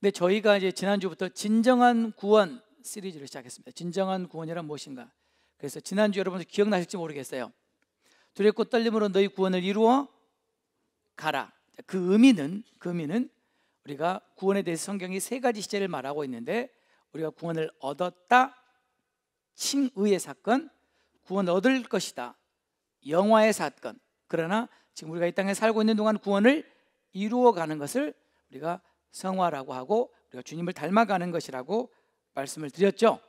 근데 저희가 이제 지난주부터 진정한 구원 시리즈를 시작했습니다. 진정한 구원이란 무엇인가? 그래서 지난주 여러분들 기억나실지 모르겠어요. 두렵고 떨림으로 너희 구원을 이루어 가라. 그 의미는 우리가 구원에 대해서 성경이 세 가지 시제를 말하고 있는데, 우리가 구원을 얻었다, 칭의의 사건, 구원 얻을 것이다, 영화의 사건. 그러나 지금 우리가 이 땅에 살고 있는 동안 구원을 이루어가는 것을 우리가 성화라고 하고, 우리가 주님을 닮아가는 것이라고 말씀을 드렸죠.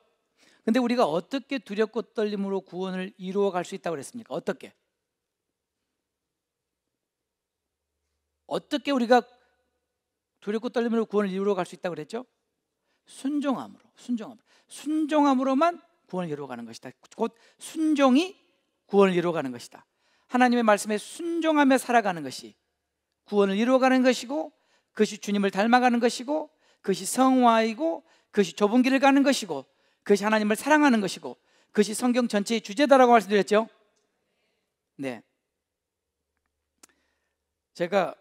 근데 우리가 어떻게 두렵고 떨림으로 구원을 이루어갈 수 있다고 그랬습니까? 어떻게 우리가 두렵고 떨림으로 구원을 이루어갈 수 있다고 그랬죠? 순종함으로만 구원을 이루어가는 것이다. 곧 순종이 구원을 이루어가는 것이다. 하나님의 말씀에 순종하며 살아가는 것이 구원을 이루어가는 것이고, 그것이 주님을 닮아가는 것이고, 그것이 성화이고, 그것이 좁은 길을 가는 것이고, 그것이 하나님을 사랑하는 것이고, 그것이 성경 전체의 주제다라고 말씀드렸죠. 네, 제가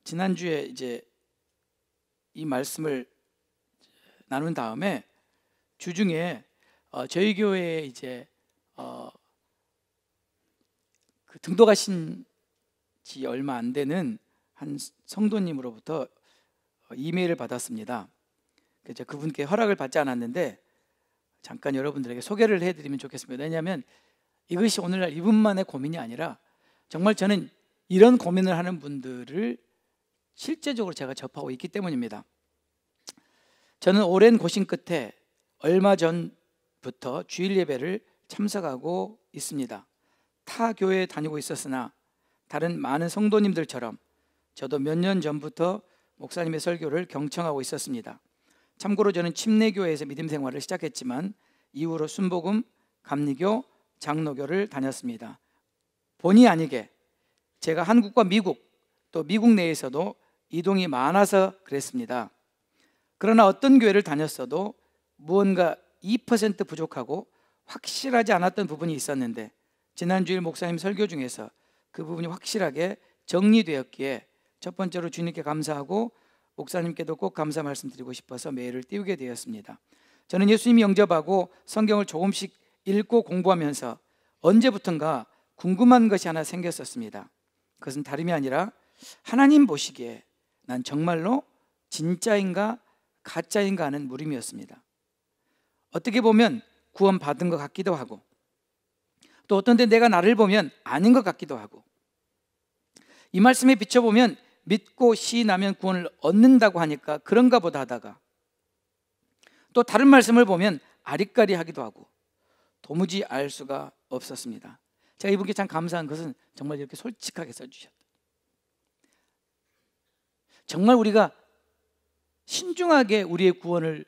지난주에 이제 이 말씀을 나눈 다음에 주중에 저희 교회에 이제 그 등록하신 지 얼마 안 되는 한 성도님으로부터 이메일을 받았습니다. 그래서 그분께 허락을 받지 않았는데 잠깐 여러분들에게 소개를 해드리면 좋겠습니다. 왜냐하면 이것이 오늘날 이분만의 고민이 아니라 정말 저는 이런 고민을 하는 분들을 실제적으로 제가 접하고 있기 때문입니다. 저는 오랜 고심 끝에 얼마 전부터 주일 예배를 참석하고 있습니다. 타 교회에 다니고 있었으나 다른 많은 성도님들처럼 저도 몇 년 전부터 목사님의 설교를 경청하고 있었습니다. 참고로 저는 침례교회에서 믿음 생활을 시작했지만 이후로 순복음, 감리교, 장로교를 다녔습니다. 본의 아니게 제가 한국과 미국, 또 미국 내에서도 이동이 많아서 그랬습니다. 그러나 어떤 교회를 다녔어도 무언가 2% 부족하고 확실하지 않았던 부분이 있었는데, 지난주일 목사님 설교 중에서 그 부분이 확실하게 정리되었기에 첫 번째로 주님께 감사하고 목사님께도 꼭 감사 말씀드리고 싶어서 메일을 띄우게 되었습니다. 저는 예수님 영접하고 성경을 조금씩 읽고 공부하면서 언제부턴가 궁금한 것이 하나 생겼었습니다. 그것은 다름이 아니라 하나님 보시기에 난 정말로 진짜인가 가짜인가 하는 물음이었습니다. 어떻게 보면 구원받은 것 같기도 하고, 또 어떤 때 내가 나를 보면 아닌 것 같기도 하고, 이 말씀에 비춰보면 믿고 시인하면 구원을 얻는다고 하니까 그런가 보다 하다가, 또 다른 말씀을 보면 아리까리하기도 하고 도무지 알 수가 없었습니다. 제가 이분께 참 감사한 것은 정말 이렇게 솔직하게 써주셨다. 정말 우리가 신중하게 우리의 구원을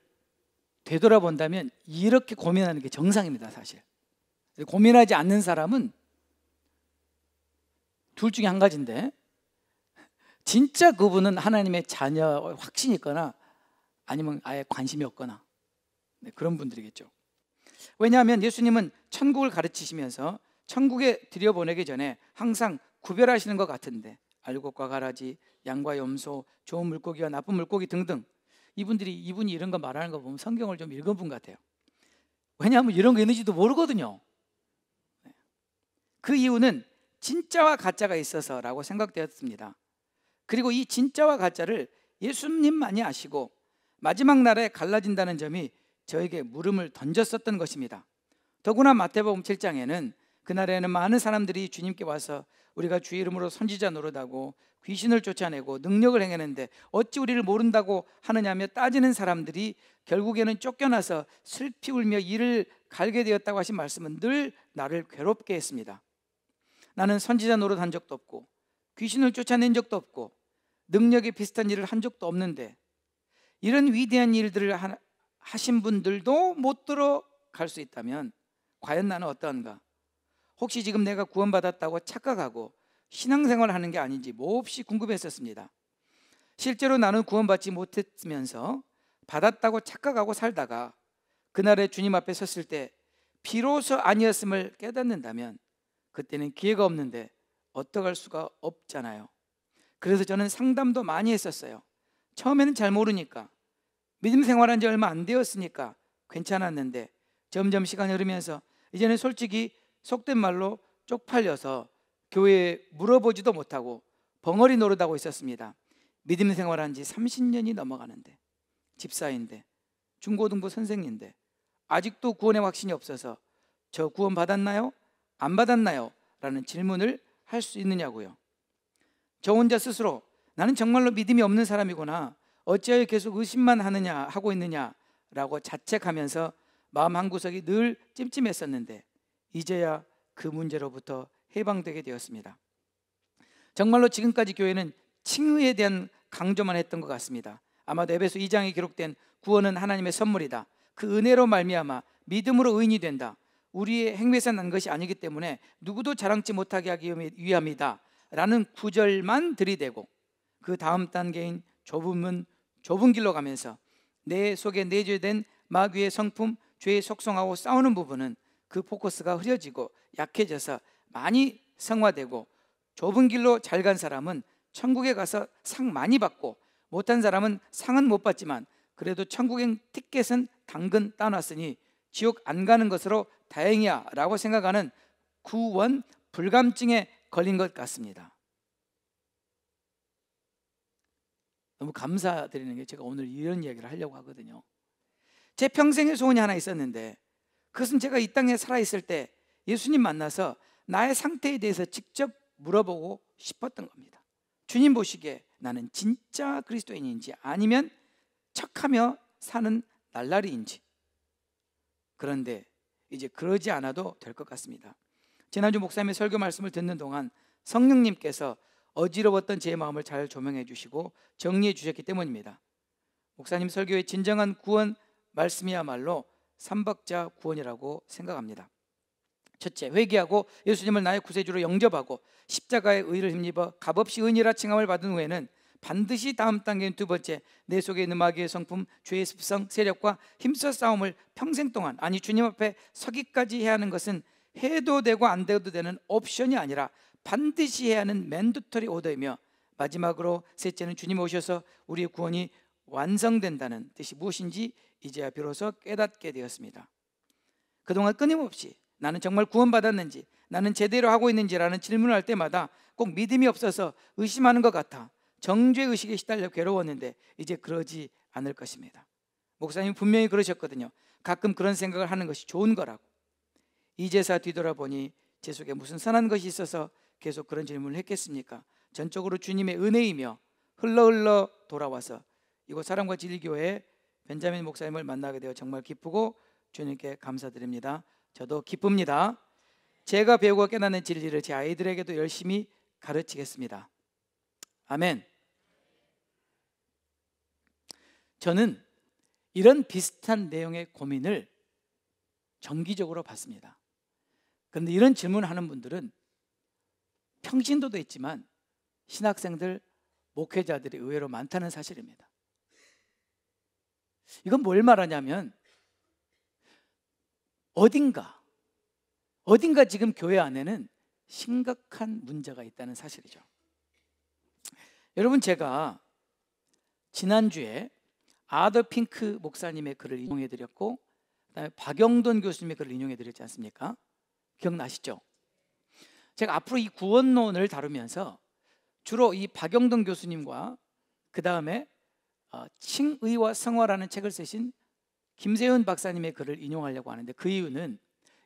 되돌아본다면 이렇게 고민하는 게 정상입니다. 사실 고민하지 않는 사람은 둘 중에 한 가지인데, 진짜 그분은 하나님의 자녀 확신이 있거나 아니면 아예 관심이 없거나, 그런 분들이겠죠. 왜냐하면 예수님은 천국을 가르치시면서 천국에 들여보내기 전에 항상 구별하시는 것 같은데, 알곡과 가라지, 양과 염소, 좋은 물고기와 나쁜 물고기 등등, 이분이 이런 거 말하는 거 보면 성경을 좀 읽은 분 같아요. 왜냐하면 이런 거 있는지도 모르거든요. 그 이유는 진짜와 가짜가 있어서라고 생각되었습니다. 그리고 이 진짜와 가짜를 예수님만이 아시고 마지막 날에 갈라진다는 점이 저에게 물음을 던졌었던 것입니다. 더구나 마태복음 7장에는 그날에는 많은 사람들이 주님께 와서 우리가 주의 이름으로 선지자 노릇하고 귀신을 쫓아내고 능력을 행했는데 어찌 우리를 모른다고 하느냐며 따지는 사람들이 결국에는 쫓겨나서 슬피 울며 이를 갈게 되었다고 하신 말씀은 늘 나를 괴롭게 했습니다. 나는 선지자 노릇한 적도 없고 귀신을 쫓아낸 적도 없고 능력이 비슷한 일을 한 적도 없는데, 이런 위대한 일들을 하신 분들도 못 들어갈 수 있다면 과연 나는 어떠한가? 혹시 지금 내가 구원받았다고 착각하고 신앙생활을 하는 게 아닌지 몹시 궁금했었습니다. 실제로 나는 구원받지 못했으면서 받았다고 착각하고 살다가 그날에 주님 앞에 섰을 때 비로소 아니었음을 깨닫는다면 그때는 기회가 없는데 어떡할 수가 없잖아요. 그래서 저는 상담도 많이 했었어요. 처음에는 잘 모르니까 믿음 생활한 지 얼마 안 되었으니까 괜찮았는데 점점 시간이 흐르면서 이제는 솔직히 속된 말로 쪽팔려서 교회에 물어보지도 못하고 벙어리 노릇하고 있었습니다. 믿음 생활한 지 30년이 넘어가는데, 집사인데, 중고등부 선생인데 아직도 구원의 확신이 없어서 저 구원 받았나요? 안 받았나요? 라는 질문을 할 수 있느냐고요. 저 혼자 스스로 나는 정말로 믿음이 없는 사람이구나, 어찌하여 계속 의심만 하고 있느냐라고 자책하면서 마음 한구석이 늘 찜찜했었는데 이제야 그 문제로부터 해방되게 되었습니다. 정말로 지금까지 교회는 칭의에 대한 강조만 했던 것 같습니다. 아마도 에베소 2장에 기록된 구원은 하나님의 선물이다, 그 은혜로 말미암아 믿음으로 의인이 된다, 우리의 행위에서 난 것이 아니기 때문에 누구도 자랑치 못하게 하기 위함이다 라는 구절만 들이대고 그 다음 단계인 좁은 길로 가면서 내 속에 내재된 마귀의 성품, 죄의 속성하고 싸우는 부분은 그 포커스가 흐려지고 약해져서 많이 성화되고, 좁은 길로 잘 간 사람은 천국에 가서 상 많이 받고, 못한 사람은 상은 못 받지만 그래도 천국행 티켓은 당근 따놨으니 지옥 안 가는 것으로 다행이야 라고 생각하는 구원 불감증에 걸린 것 같습니다. 너무 감사드리는 게 제가 오늘 이런 이야기를 하려고 하거든요. 제 평생의 소원이 하나 있었는데 그것은 제가 이 땅에 살아있을 때 예수님 만나서 나의 상태에 대해서 직접 물어보고 싶었던 겁니다. 주님 보시기에 나는 진짜 그리스도인인지 아니면 척하며 사는 날라리인지. 그런데 이제 그러지 않아도 될 것 같습니다. 지난주 목사님의 설교 말씀을 듣는 동안 성령님께서 어지러웠던 제 마음을 잘 조명해 주시고 정리해 주셨기 때문입니다. 목사님 설교의 진정한 구원 말씀이야말로 삼박자 구원이라고 생각합니다. 첫째, 회개하고 예수님을 나의 구세주로 영접하고 십자가의 의를 힘입어 값없이 의인이라 칭함을 받은 후에는 반드시 다음 단계인 두 번째, 내 속에 있는 마귀의 성품, 죄의 습성, 세력과 힘써 싸움을 평생 동안, 아니 주님 앞에 서기까지 해야 하는 것은 해도 되고 안 돼도 되는 옵션이 아니라 반드시 해야 하는 맨드터리 오더이며, 마지막으로 셋째는 주님 오셔서 우리의 구원이 완성된다는 뜻이 무엇인지 이제야 비로소 깨닫게 되었습니다. 그동안 끊임없이 나는 정말 구원받았는지, 나는 제대로 하고 있는지라는 질문을 할 때마다 꼭 믿음이 없어서 의심하는 것 같아 정죄의식에 시달려 괴로웠는데 이제 그러지 않을 것입니다. 목사님 분명히 그러셨거든요. 가끔 그런 생각을 하는 것이 좋은 거라고. 이제서 뒤돌아보니 제 속에 무슨 선한 것이 있어서 계속 그런 질문을 했겠습니까? 전적으로 주님의 은혜이며 흘러 돌아와서 이곳 사랑과 진리교회 벤자민 목사님을 만나게 되어 정말 기쁘고 주님께 감사드립니다. 저도 기쁩니다. 제가 배우고 깨닫는 진리를 제 아이들에게도 열심히 가르치겠습니다. 아멘. 저는 이런 비슷한 내용의 고민을 정기적으로 받습니다. 그런데 이런 질문을 하는 분들은 평신도도 있지만 신학생들, 목회자들이 의외로 많다는 사실입니다. 이건 뭘 말하냐면 어딘가 지금 교회 안에는 심각한 문제가 있다는 사실이죠. 여러분, 제가 지난주에 아더 핑크 목사님의 글을 인용해 드렸고 그다음에 박영돈 교수님의 글을 인용해 드렸지 않습니까? 기억나시죠? 제가 앞으로 이 구원론을 다루면서 주로 이 박영돈 교수님과 그 다음에 칭의와 성화라는 책을 쓰신 김세윤 박사님의 글을 인용하려고 하는데, 그 이유는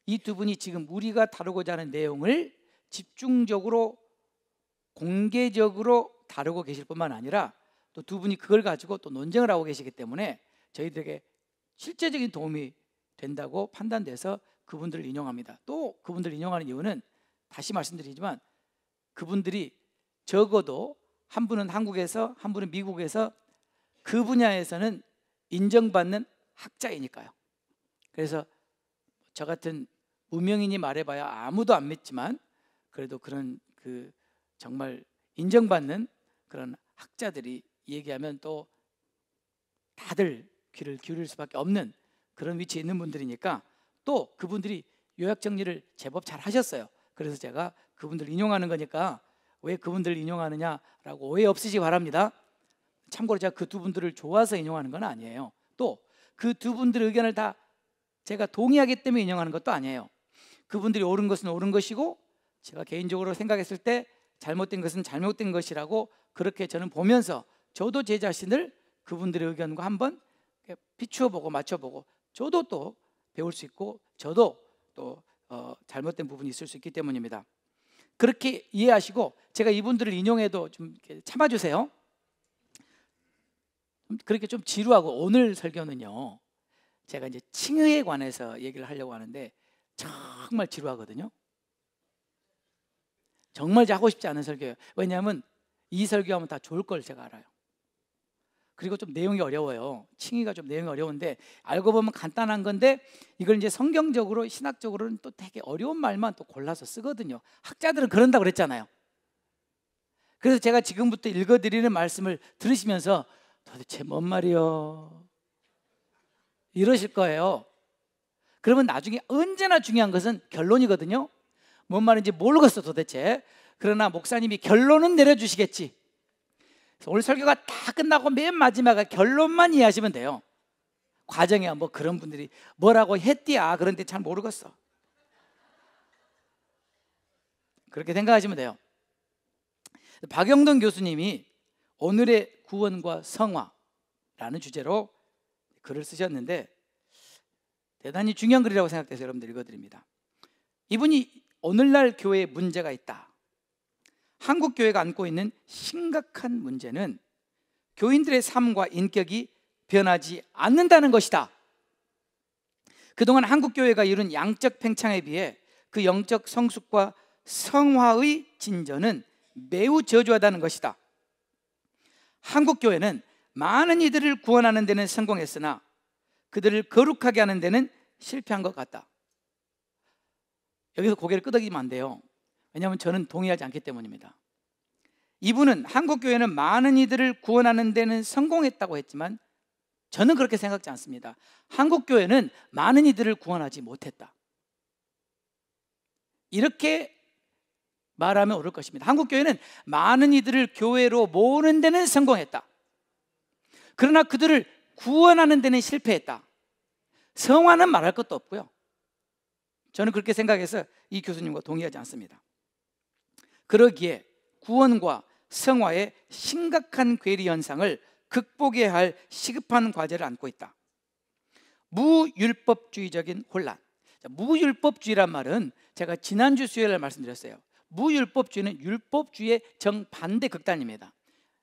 이 두 분이 지금 우리가 다루고자 하는 내용을 집중적으로 공개적으로 다루고 계실 뿐만 아니라 또 두 분이 그걸 가지고 또 논쟁을 하고 계시기 때문에 저희들에게 실제적인 도움이 된다고 판단돼서 그분들을 인용합니다. 또 그분들을 인용하는 이유는 다시 말씀드리지만 그분들이 적어도 한 분은 한국에서 한 분은 미국에서 그 분야에서는 인정받는 학자이니까요. 그래서 저 같은 무명인이 말해봐야 아무도 안 믿지만 그래도 그런 정말 인정받는 그런 학자들이 얘기하면 또 다들 귀를 기울일 수밖에 없는 그런 위치에 있는 분들이니까, 또 그분들이 요약 정리를 제법 잘 하셨어요. 그래서 제가 그분들 인용하는 거니까 왜 그분들을 인용하느냐라고 오해 없으시기 바랍니다. 참고로 제가 그 두 분들을 좋아서 인용하는 건 아니에요. 또 그 두 분들의 의견을 다 제가 동의하기 때문에 인용하는 것도 아니에요. 그분들이 옳은 것은 옳은 것이고 제가 개인적으로 생각했을 때 잘못된 것은 잘못된 것이라고 그렇게 저는 보면서 저도 제 자신을 그분들의 의견과 한번 비추어 보고 맞춰보고 저도 또 배울 수 있고 저도 또 잘못된 부분이 있을 수 있기 때문입니다. 그렇게 이해하시고 제가 이분들을 인용해도 좀 참아주세요. 그렇게 좀 지루하고 오늘 설교는요, 제가 이제 칭의에 관해서 얘기를 하려고 하는데 정말 지루하거든요. 정말 하고 싶지 않은 설교예요. 왜냐하면 이 설교하면 다 좋을 걸 제가 알아요. 그리고 좀 내용이 어려워요. 칭의가 좀 내용이 어려운데 알고 보면 간단한 건데 이걸 이제 성경적으로 신학적으로는 또 되게 어려운 말만 또 골라서 쓰거든요. 학자들은 그런다고 그랬잖아요. 그래서 제가 지금부터 읽어드리는 말씀을 들으시면서 도대체 뭔 말이요? 이러실 거예요. 그러면 나중에 언제나 중요한 것은 결론이거든요. 뭔 말인지 모르겠어 도대체. 그러나 목사님이 결론은 내려주시겠지. 오늘 설교가 다 끝나고 맨 마지막에 결론만 이해하시면 돼요. 과정에 뭐 그런 분들이 뭐라고 했디야 그런데 잘 모르겠어. 그렇게 생각하시면 돼요. 박영돈 교수님이 오늘의 구원과 성화라는 주제로 글을 쓰셨는데 대단히 중요한 글이라고 생각돼서 여러분들 읽어드립니다. 이분이 오늘날 교회에 문제가 있다, 한국 교회가 안고 있는 심각한 문제는 교인들의 삶과 인격이 변하지 않는다는 것이다. 그동안 한국 교회가 이룬 양적 팽창에 비해 그 영적 성숙과 성화의 진전은 매우 저조하다는 것이다. 한국 교회는 많은 이들을 구원하는 데는 성공했으나 그들을 거룩하게 하는 데는 실패한 것 같다. 여기서 고개를 끄덕이면 안 돼요. 왜냐하면 저는 동의하지 않기 때문입니다. 이분은 한국 교회는 많은 이들을 구원하는 데는 성공했다고 했지만 저는 그렇게 생각지 않습니다. 한국 교회는 많은 이들을 구원하지 못했다. 이렇게 말하면 옳을 것입니다. 한국 교회는 많은 이들을 교회로 모으는 데는 성공했다. 그러나 그들을 구원하는 데는 실패했다. 성화는 말할 것도 없고요. 저는 그렇게 생각해서 이 교수님과 동의하지 않습니다. 그러기에 구원과 성화의 심각한 괴리 현상을 극복해야 할 시급한 과제를 안고 있다. 무율법주의적인 혼란. 무율법주의란 말은 제가 지난주 수요일에 말씀드렸어요. 무율법주의는 율법주의의 정반대 극단입니다.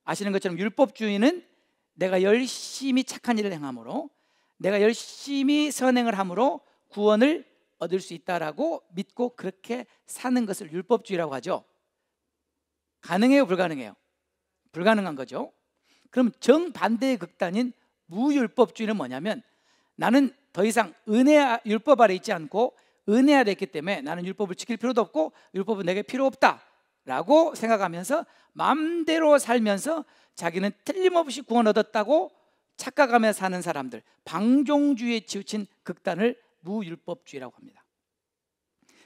아시는 것처럼 율법주의는 내가 열심히 착한 일을 행함으로, 내가 열심히 선행을 함으로 구원을 얻을 수 있다라고 믿고 그렇게 사는 것을 율법주의라고 하죠. 가능해요, 불가능해요? 불가능한 거죠. 그럼 정반대의 극단인 무율법주의는 뭐냐면 나는 더 이상 율법 아래 있지 않고 은혜 아래 있기 때문에 나는 율법을 지킬 필요도 없고 율법은 내게 필요 없다라고 생각하면서 마음대로 살면서 자기는 틀림없이 구원 얻었다고 착각하며 사는 사람들, 방종주의에 치우친 극단을 무율법주의라고 합니다.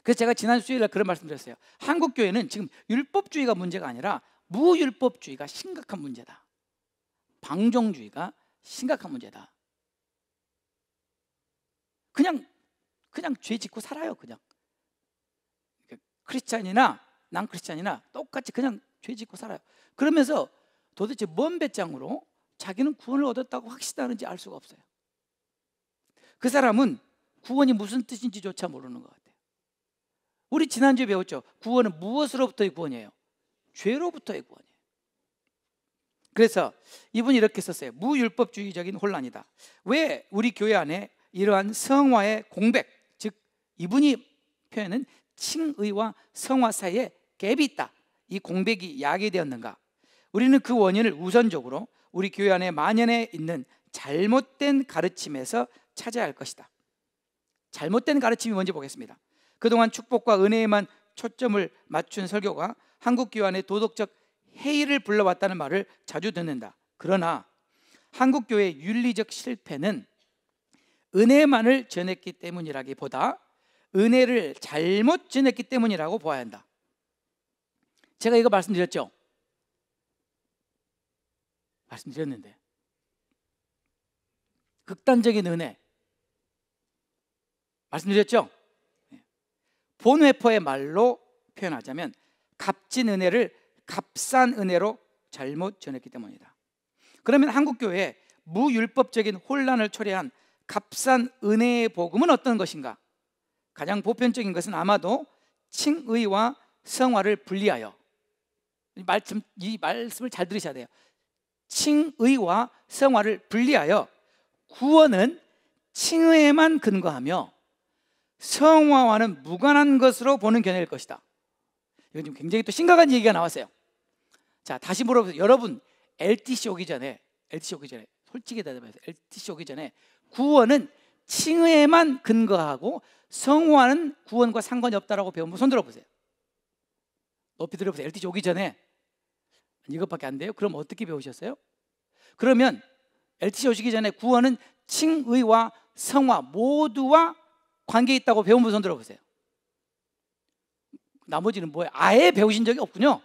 그래서 제가 지난 수요일에 그런 말씀 드렸어요. 한국 교회는 지금 율법주의가 문제가 아니라 무율법주의가 심각한 문제다. 방종주의가 심각한 문제다. 그냥 죄 짓고 살아요. 그냥 크리스찬이나 난 크리스찬이나 똑같이 그냥 죄 짓고 살아요. 그러면서 도대체 뭔 배짱으로 자기는 구원을 얻었다고 확신하는지 알 수가 없어요. 그 사람은 구원이 무슨 뜻인지조차 모르는 것 같아요. 우리 지난주에 배웠죠. 구원은 무엇으로부터의 구원이에요? 죄로부터의 구원이에요. 그래서 이분이 이렇게 썼어요. 무율법주의적인 혼란이다. 왜 우리 교회 안에 이러한 성화의 공백, 즉 이분이 표현은 칭의와 성화 사이에 갭이 있다, 이 공백이 야기되었는가? 우리는 그 원인을 우선적으로 우리 교회 안에 만연해 있는 잘못된 가르침에서 찾아야 할 것이다. 잘못된 가르침이 뭔지 보겠습니다. 그동안 축복과 은혜에만 초점을 맞춘 설교가 한국 교회 안에 도덕적 해이를 불러왔다는 말을 자주 듣는다. 그러나 한국 교회의 윤리적 실패는 은혜만을 전했기 때문이라기보다 은혜를 잘못 전했기 때문이라고 보아야 한다. 제가 이거 말씀드렸죠? 말씀드렸는데 극단적인 은혜 말씀드렸죠? 본회퍼의 말로 표현하자면 값진 은혜를 값싼 은혜로 잘못 전했기 때문이다. 그러면 한국교회에 무율법적인 혼란을 초래한 값싼 은혜의 복음은 어떤 것인가? 가장 보편적인 것은 아마도 칭의와 성화를 분리하여, 이 말씀을 잘 들으셔야 돼요. 칭의와 성화를 분리하여 구원은 칭의에만 근거하며 성화와는 무관한 것으로 보는 견해일 것이다. 이건 좀 굉장히 또 심각한 얘기가 나왔어요. 자, 다시 물어보세요. 여러분, LTC 오기 전에 솔직히 대답해서 LTC 오기 전에 구원은 칭의에만 근거하고 성화는 구원과 상관이 없다라고 배운 분 손 들어보세요. 높이 들어보세요. LTC 오기 전에 이것밖에 안 돼요? 그럼 어떻게 배우셨어요? 그러면 LTC 오시기 전에 구원은 칭의와 성화 모두와 관계 있다고 배운 분 손 들어보세요. 나머지는 뭐예요? 아예 배우신 적이 없군요.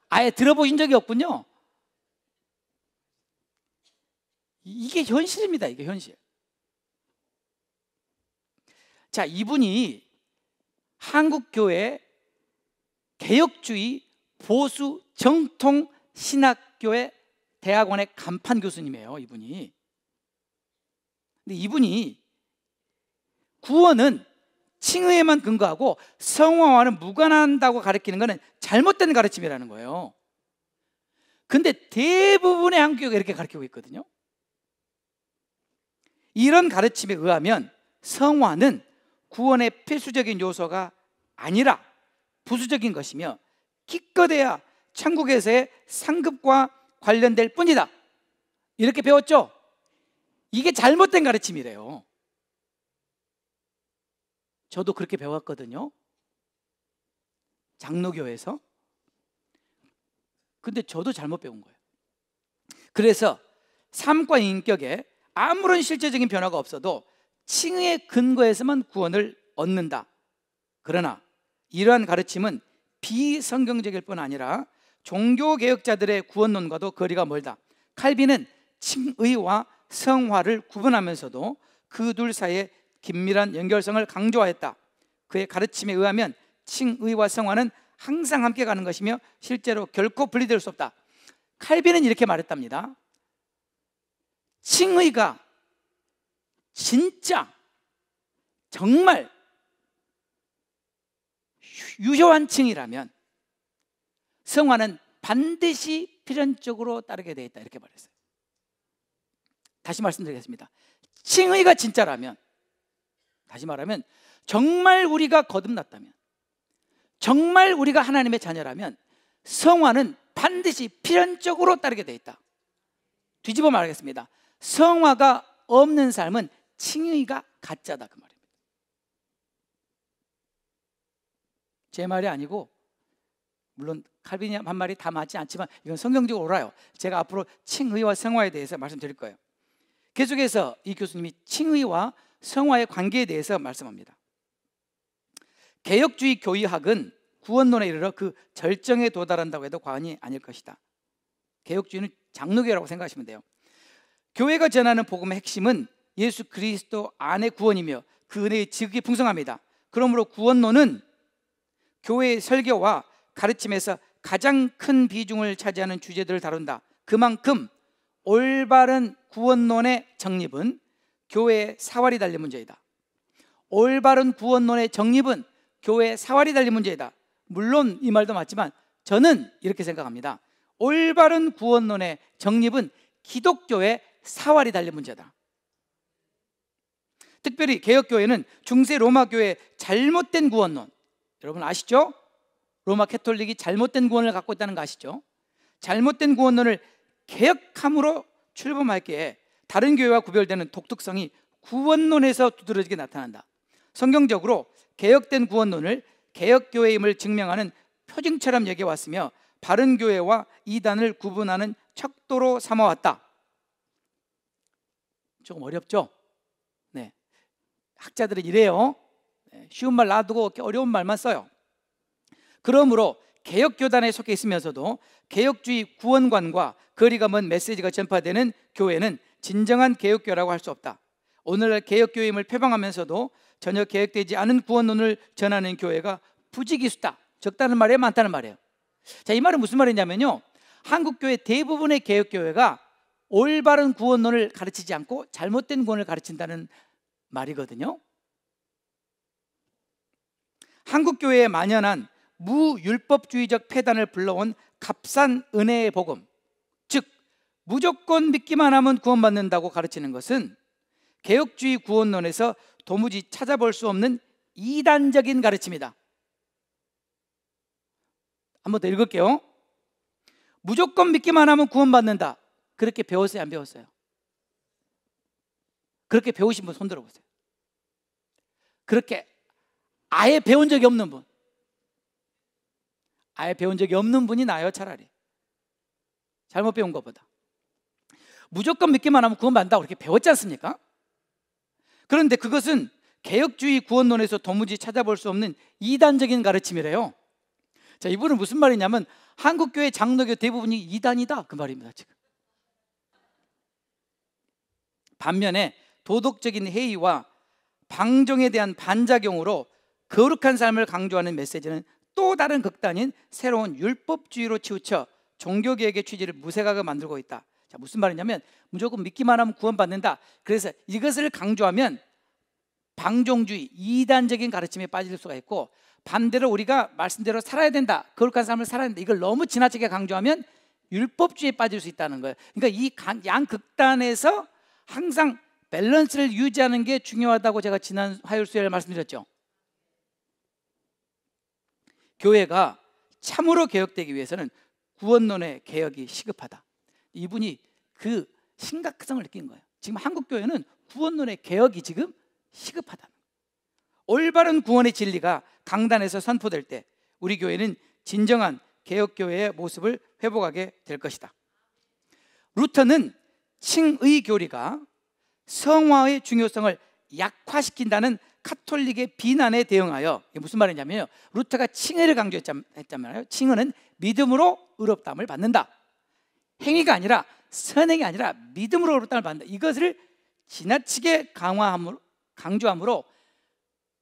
아예 들어보신 적이 없군요. 이게 현실입니다. 이게 현실. 자, 이분이 한국교회 개혁주의 보수 정통 신학교회 대학원의 간판 교수님이에요. 이분이. 근데 이분이 구원은 칭의에만 근거하고 성화와는 무관한다고 가르치는 것은 잘못된 가르침이라는 거예요. 근데 대부분의 한국교회가 이렇게 가르치고 있거든요. 이런 가르침에 의하면 성화는 구원의 필수적인 요소가 아니라 부수적인 것이며 기껏해야 천국에서의 상급과 관련될 뿐이다. 이렇게 배웠죠? 이게 잘못된 가르침이래요. 저도 그렇게 배웠거든요. 장로교에서. 근데 저도 잘못 배운 거예요. 그래서 삶과 인격에 아무런 실제적인 변화가 없어도 칭의의 근거에서만 구원을 얻는다. 그러나 이러한 가르침은 비성경적일 뿐 아니라 종교개혁자들의 구원론과도 거리가 멀다. 칼빈은 칭의와 성화를 구분하면서도 그 둘 사이에 긴밀한 연결성을 강조하였다. 그의 가르침에 의하면 칭의와 성화는 항상 함께 가는 것이며 실제로 결코 분리될 수 없다. 칼빈은 이렇게 말했답니다. 칭의가 진짜 정말 유효한 칭의라면 성화는 반드시 필연적으로 따르게 되어 있다. 이렇게 말했어요. 다시 말씀드리겠습니다. 칭의가 진짜라면, 다시 말하면 정말 우리가 거듭났다면, 정말 우리가 하나님의 자녀라면 성화는 반드시 필연적으로 따르게 되어 있다. 뒤집어 말하겠습니다. 성화가 없는 삶은 칭의가 가짜다, 그 말입니다. 제 말이 아니고, 물론 칼빈이 한 말이 다 맞지 않지만 이건 성경적으로 옳아요. 제가 앞으로 칭의와 성화에 대해서 말씀드릴 거예요. 계속해서 이 교수님이 칭의와 성화의 관계에 대해서 말씀합니다. 개혁주의 교의학은 구원론에 이르러 그 절정에 도달한다고 해도 과언이 아닐 것이다. 개혁주의는 장로교라고 생각하시면 돼요. 교회가 전하는 복음의 핵심은 예수 그리스도 안의 구원이며 그 은혜의 지극히 풍성합니다. 그러므로 구원론은 교회의 설교와 가르침에서 가장 큰 비중을 차지하는 주제들을 다룬다. 그만큼 올바른 구원론의 정립은 교회의 사활이 달린 문제이다. 올바른 구원론의 정립은 교회의 사활이 달린 문제이다. 물론 이 말도 맞지만 저는 이렇게 생각합니다. 올바른 구원론의 정립은 기독교의 사활이 달린 문제다. 특별히 개혁교회는 중세 로마교회의 잘못된 구원론, 여러분 아시죠? 로마 캐톨릭이 잘못된 구원을 갖고 있다는 거 아시죠? 잘못된 구원론을 개혁함으로 출범할기에 다른 교회와 구별되는 독특성이 구원론에서 두드러지게 나타난다. 성경적으로 개혁된 구원론을 개혁교회임을 증명하는 표징처럼 여겨왔으며 바른 교회와 이단을 구분하는 척도로 삼아왔다. 조금 어렵죠? 네, 학자들은 이래요. 쉬운 말 놔두고 어려운 말만 써요. 그러므로 개혁교단에 속해 있으면서도 개혁주의 구원관과 거리가 먼 메시지가 전파되는 교회는 진정한 개혁교회라고 할 수 없다. 오늘날 개혁교회임을 표방하면서도 전혀 개혁되지 않은 구원론을 전하는 교회가 부지기수다. 적다는 말이에요, 많다는 말이에요. 자, 이 말은 무슨 말이냐면요, 한국교회 대부분의 개혁교회가 올바른 구원론을 가르치지 않고 잘못된 구원을 가르친다는 말이거든요. 한국교회에 만연한 무율법주의적 폐단을 불러온 값싼 은혜의 복음, 즉 무조건 믿기만 하면 구원받는다고 가르치는 것은 개혁주의 구원론에서 도무지 찾아볼 수 없는 이단적인 가르침이다. 한번 더 읽을게요. 무조건 믿기만 하면 구원받는다. 그렇게 배웠어요, 안 배웠어요? 그렇게 배우신 분 손 들어보세요. 그렇게 아예 배운 적이 없는 분, 아예 배운 적이 없는 분이 나아요, 차라리. 잘못 배운 것보다. 무조건 믿기만 하면 구원받는다고 그렇게 배웠지 않습니까? 그런데 그것은 개혁주의 구원론에서 도무지 찾아볼 수 없는 이단적인 가르침이래요. 자, 이분은 무슨 말이냐면 한국교회 장로교 대부분이 이단이다, 그 말입니다. 지금 반면에 도덕적인 해이와 방종에 대한 반작용으로 거룩한 삶을 강조하는 메시지는 또 다른 극단인 새로운 율법주의로 치우쳐 종교개혁의 취지를 무색하게 만들고 있다. 자, 무슨 말이냐면 무조건 믿기만 하면 구원받는다. 그래서 이것을 강조하면 방종주의, 이단적인 가르침에 빠질 수가 있고, 반대로 우리가 말씀대로 살아야 된다, 거룩한 삶을 살아야 된다, 이걸 너무 지나치게 강조하면 율법주의에 빠질 수 있다는 거예요. 그러니까 이 양 극단에서 항상 밸런스를 유지하는 게 중요하다고 제가 지난 화요일 수요일에 말씀드렸죠. 교회가 참으로 개혁되기 위해서는 구원론의 개혁이 시급하다. 이분이 그 심각성을 느낀 거예요. 지금 한국교회는 구원론의 개혁이 지금 시급하다. 올바른 구원의 진리가 강단에서 선포될 때 우리 교회는 진정한 개혁교회의 모습을 회복하게 될 것이다. 루터는 칭의 교리가 성화의 중요성을 약화시킨다는 카톨릭의 비난에 대응하여, 이게 무슨 말이냐면요, 루터가 칭의를 강조했잖아요. 칭의는 믿음으로 의롭다함을 받는다. 행위가 아니라, 선행이 아니라 믿음으로 의롭다함을 받는다. 이것을 지나치게 강조함으로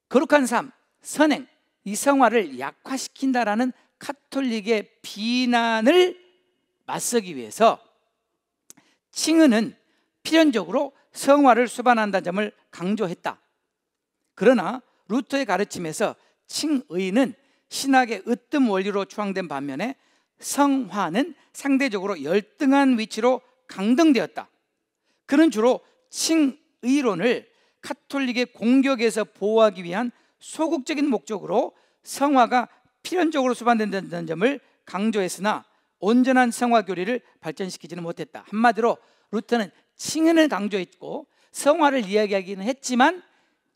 거룩한 삶, 선행, 이 성화를 약화시킨다라는 카톨릭의 비난을 맞서기 위해서 칭의는 필연적으로 성화를 수반한다는 점을 강조했다. 그러나 루터의 가르침에서 칭의는 신학의 으뜸 원리로 추앙된 반면에 성화는 상대적으로 열등한 위치로 강등되었다. 그는 주로 칭의론을 카톨릭의 공격에서 보호하기 위한 소극적인 목적으로 성화가 필연적으로 수반된다는 점을 강조했으나 온전한 성화 교리를 발전시키지는 못했다. 한마디로 루터는 칭의를 강조했고 성화를 이야기하기는 했지만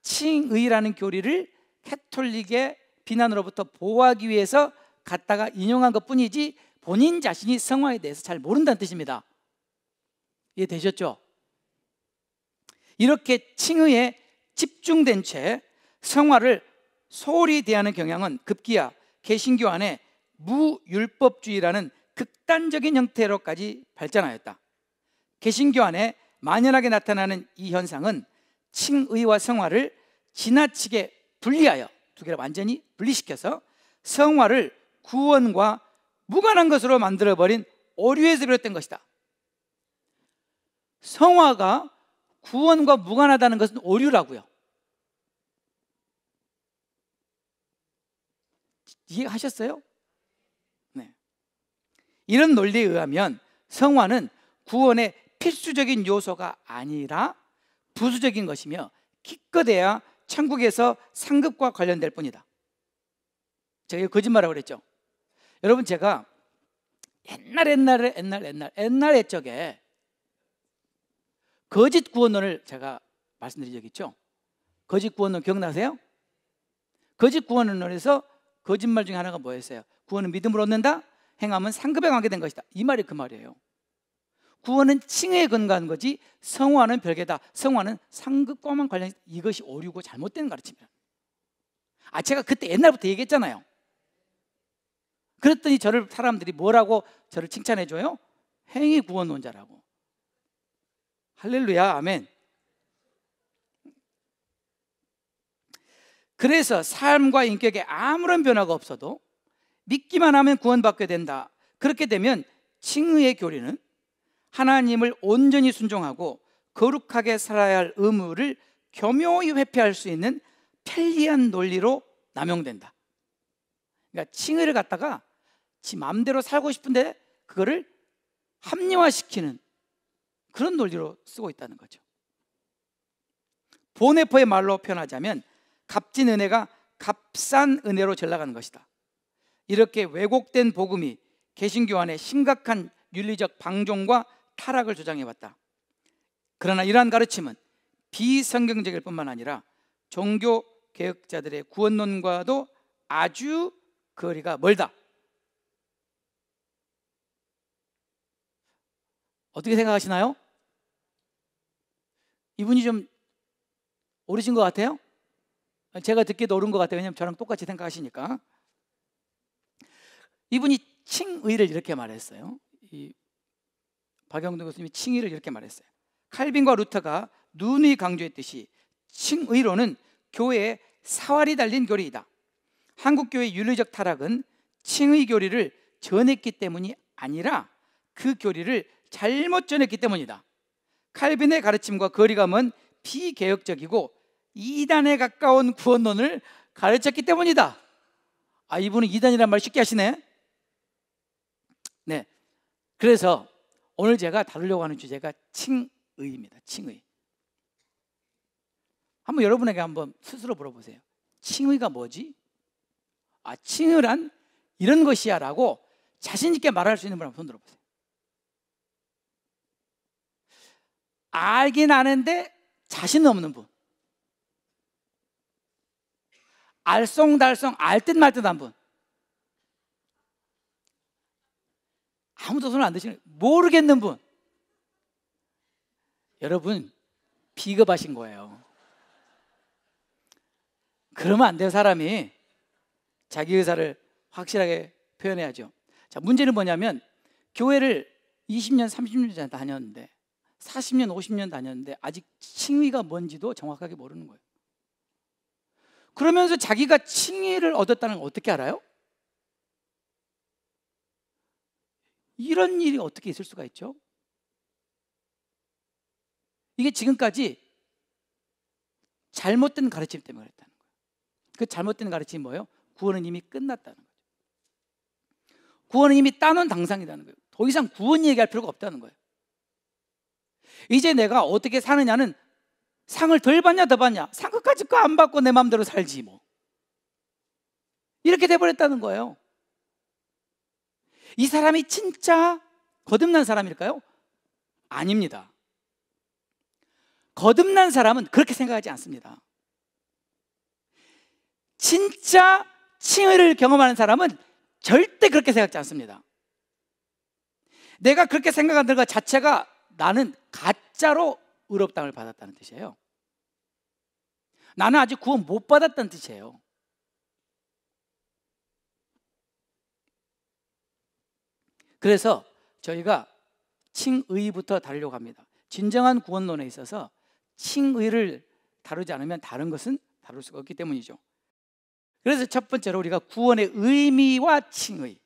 칭의라는 교리를 카톨릭의 비난으로부터 보호하기 위해서 갖다가 인용한 것뿐이지 본인 자신이 성화에 대해서 잘 모른다는 뜻입니다. 이해되셨죠? 이렇게 칭의에 집중된 채 성화를 소홀히 대하는 경향은 급기야 개신교 안에 무율법주의라는 극단적인 형태로까지 발전하였다. 개신교 안에 만연하게 나타나는 이 현상은 칭의와 성화를 지나치게 분리하여, 두 개를 완전히 분리시켜서 성화를 구원과 무관한 것으로 만들어버린 오류에서 비롯된 것이다. 성화가 구원과 무관하다는 것은 오류라고요. 이해하셨어요? 네. 이런 논리에 의하면 성화는 구원의 필수적인 요소가 아니라 부수적인 것이며 기껏해야 천국에서 상급과 관련될 뿐이다. 제가 거짓말이라고 그랬죠. 여러분, 제가 옛날 적에 거짓 구원론을 제가 말씀드린 적 있죠. 거짓 구원론 기억나세요? 거짓 구원론에서 거짓말 중에 하나가 뭐였어요? 구원은 믿음으로 얻는다, 행하면 상급에 가게 된 것이다. 이 말이 그 말이에요. 구원은 칭의에 근거한 거지 성화는 별개다. 성화는 상급과만 관련, 이것이 오류고 잘못된 가르침이다. 제가 그때 옛날부터 얘기했잖아요. 그랬더니 저를 사람들이 뭐라고 저를 칭찬해 줘요? 행위 구원론자라고. 할렐루야, 아멘. 그래서 삶과 인격에 아무런 변화가 없어도 믿기만 하면 구원받게 된다. 그렇게 되면 칭의의 교리는 하나님을 온전히 순종하고 거룩하게 살아야 할 의무를 교묘히 회피할 수 있는 편리한 논리로 남용된다. 그러니까 칭의를 갖다가 지 마음대로 살고 싶은데 그거를 합리화시키는 그런 논리로 쓰고 있다는 거죠. 보네포의 말로 표현하자면 값진 은혜가 값싼 은혜로 전락하는 것이다. 이렇게 왜곡된 복음이 개신교 안에 심각한 윤리적 방종과 타락을 주장해왔다. 그러나 이러한 가르침은 비성경적일 뿐만 아니라 종교 개혁자들의 구원론과도 아주 거리가 멀다. 어떻게 생각하시나요? 이분이 좀 오르신 것 같아요? 제가 듣기도 옳은 것 같아요. 왜냐하면 저랑 똑같이 생각하시니까. 이분이 칭의를 이렇게 말했어요. 이 박영동 교수님이 칭의를 이렇게 말했어요. 칼빈과 루터가 누누이 강조했듯이 칭의로는 교회에 사활이 달린 교리이다. 한국교회의 윤리적 타락은 칭의 교리를 전했기 때문이 아니라 그 교리를 잘못 전했기 때문이다. 칼빈의 가르침과 거리가 먼 비개혁적이고 이단에 가까운 구원론을 가르쳤기 때문이다. 이분은 이단이란 말 쉽게 하시네. 네, 그래서 오늘 제가 다루려고 하는 주제가 칭의입니다. 칭의. 한번 여러분에게 한번 스스로 물어보세요. 칭의가 뭐지? 칭의란 이런 것이야 라고 자신 있게 말할 수 있는 분 한번 손 들어보세요. 알긴 아는데 자신 없는 분. 알쏭달쏭 알 듯 말 듯한 분. 아무도 손을 안 드시는, 모르겠는 분. 여러분 비겁하신 거예요. 그러면 안 돼요. 사람이 자기 의사를 확실하게 표현해야죠. 자, 문제는 뭐냐면 교회를 20년 30년 다녔는데 40년 50년 다녔는데 아직 칭의가 뭔지도 정확하게 모르는 거예요. 그러면서 자기가 칭의를 얻었다는 걸 어떻게 알아요? 이런 일이 어떻게 있을 수가 있죠? 이게 지금까지 잘못된 가르침 때문에 그랬다는 거예요. 그 잘못된 가르침이 뭐예요? 구원은 이미 끝났다는 거죠. 구원은 이미 따놓은 당상이라는 거예요. 더 이상 구원 얘기할 필요가 없다는 거예요. 이제 내가 어떻게 사느냐는 상을 덜 받냐 더 받냐, 상 끝까지 거 안 받고 내 마음대로 살지 뭐, 이렇게 돼버렸다는 거예요. 이 사람이 진짜 거듭난 사람일까요? 아닙니다. 거듭난 사람은 그렇게 생각하지 않습니다. 진짜 칭의를 경험하는 사람은 절대 그렇게 생각하지 않습니다. 내가 그렇게 생각하는 것 자체가 나는 가짜로 의롭다함을 받았다는 뜻이에요. 나는 아직 구원 못 받았다는 뜻이에요. 그래서 저희가 칭의부터 다루려고 합니다. 진정한 구원론에 있어서 칭의를 다루지 않으면 다른 것은 다룰 수가 없기 때문이죠. 그래서 첫 번째로 우리가 구원의 의미와 칭의,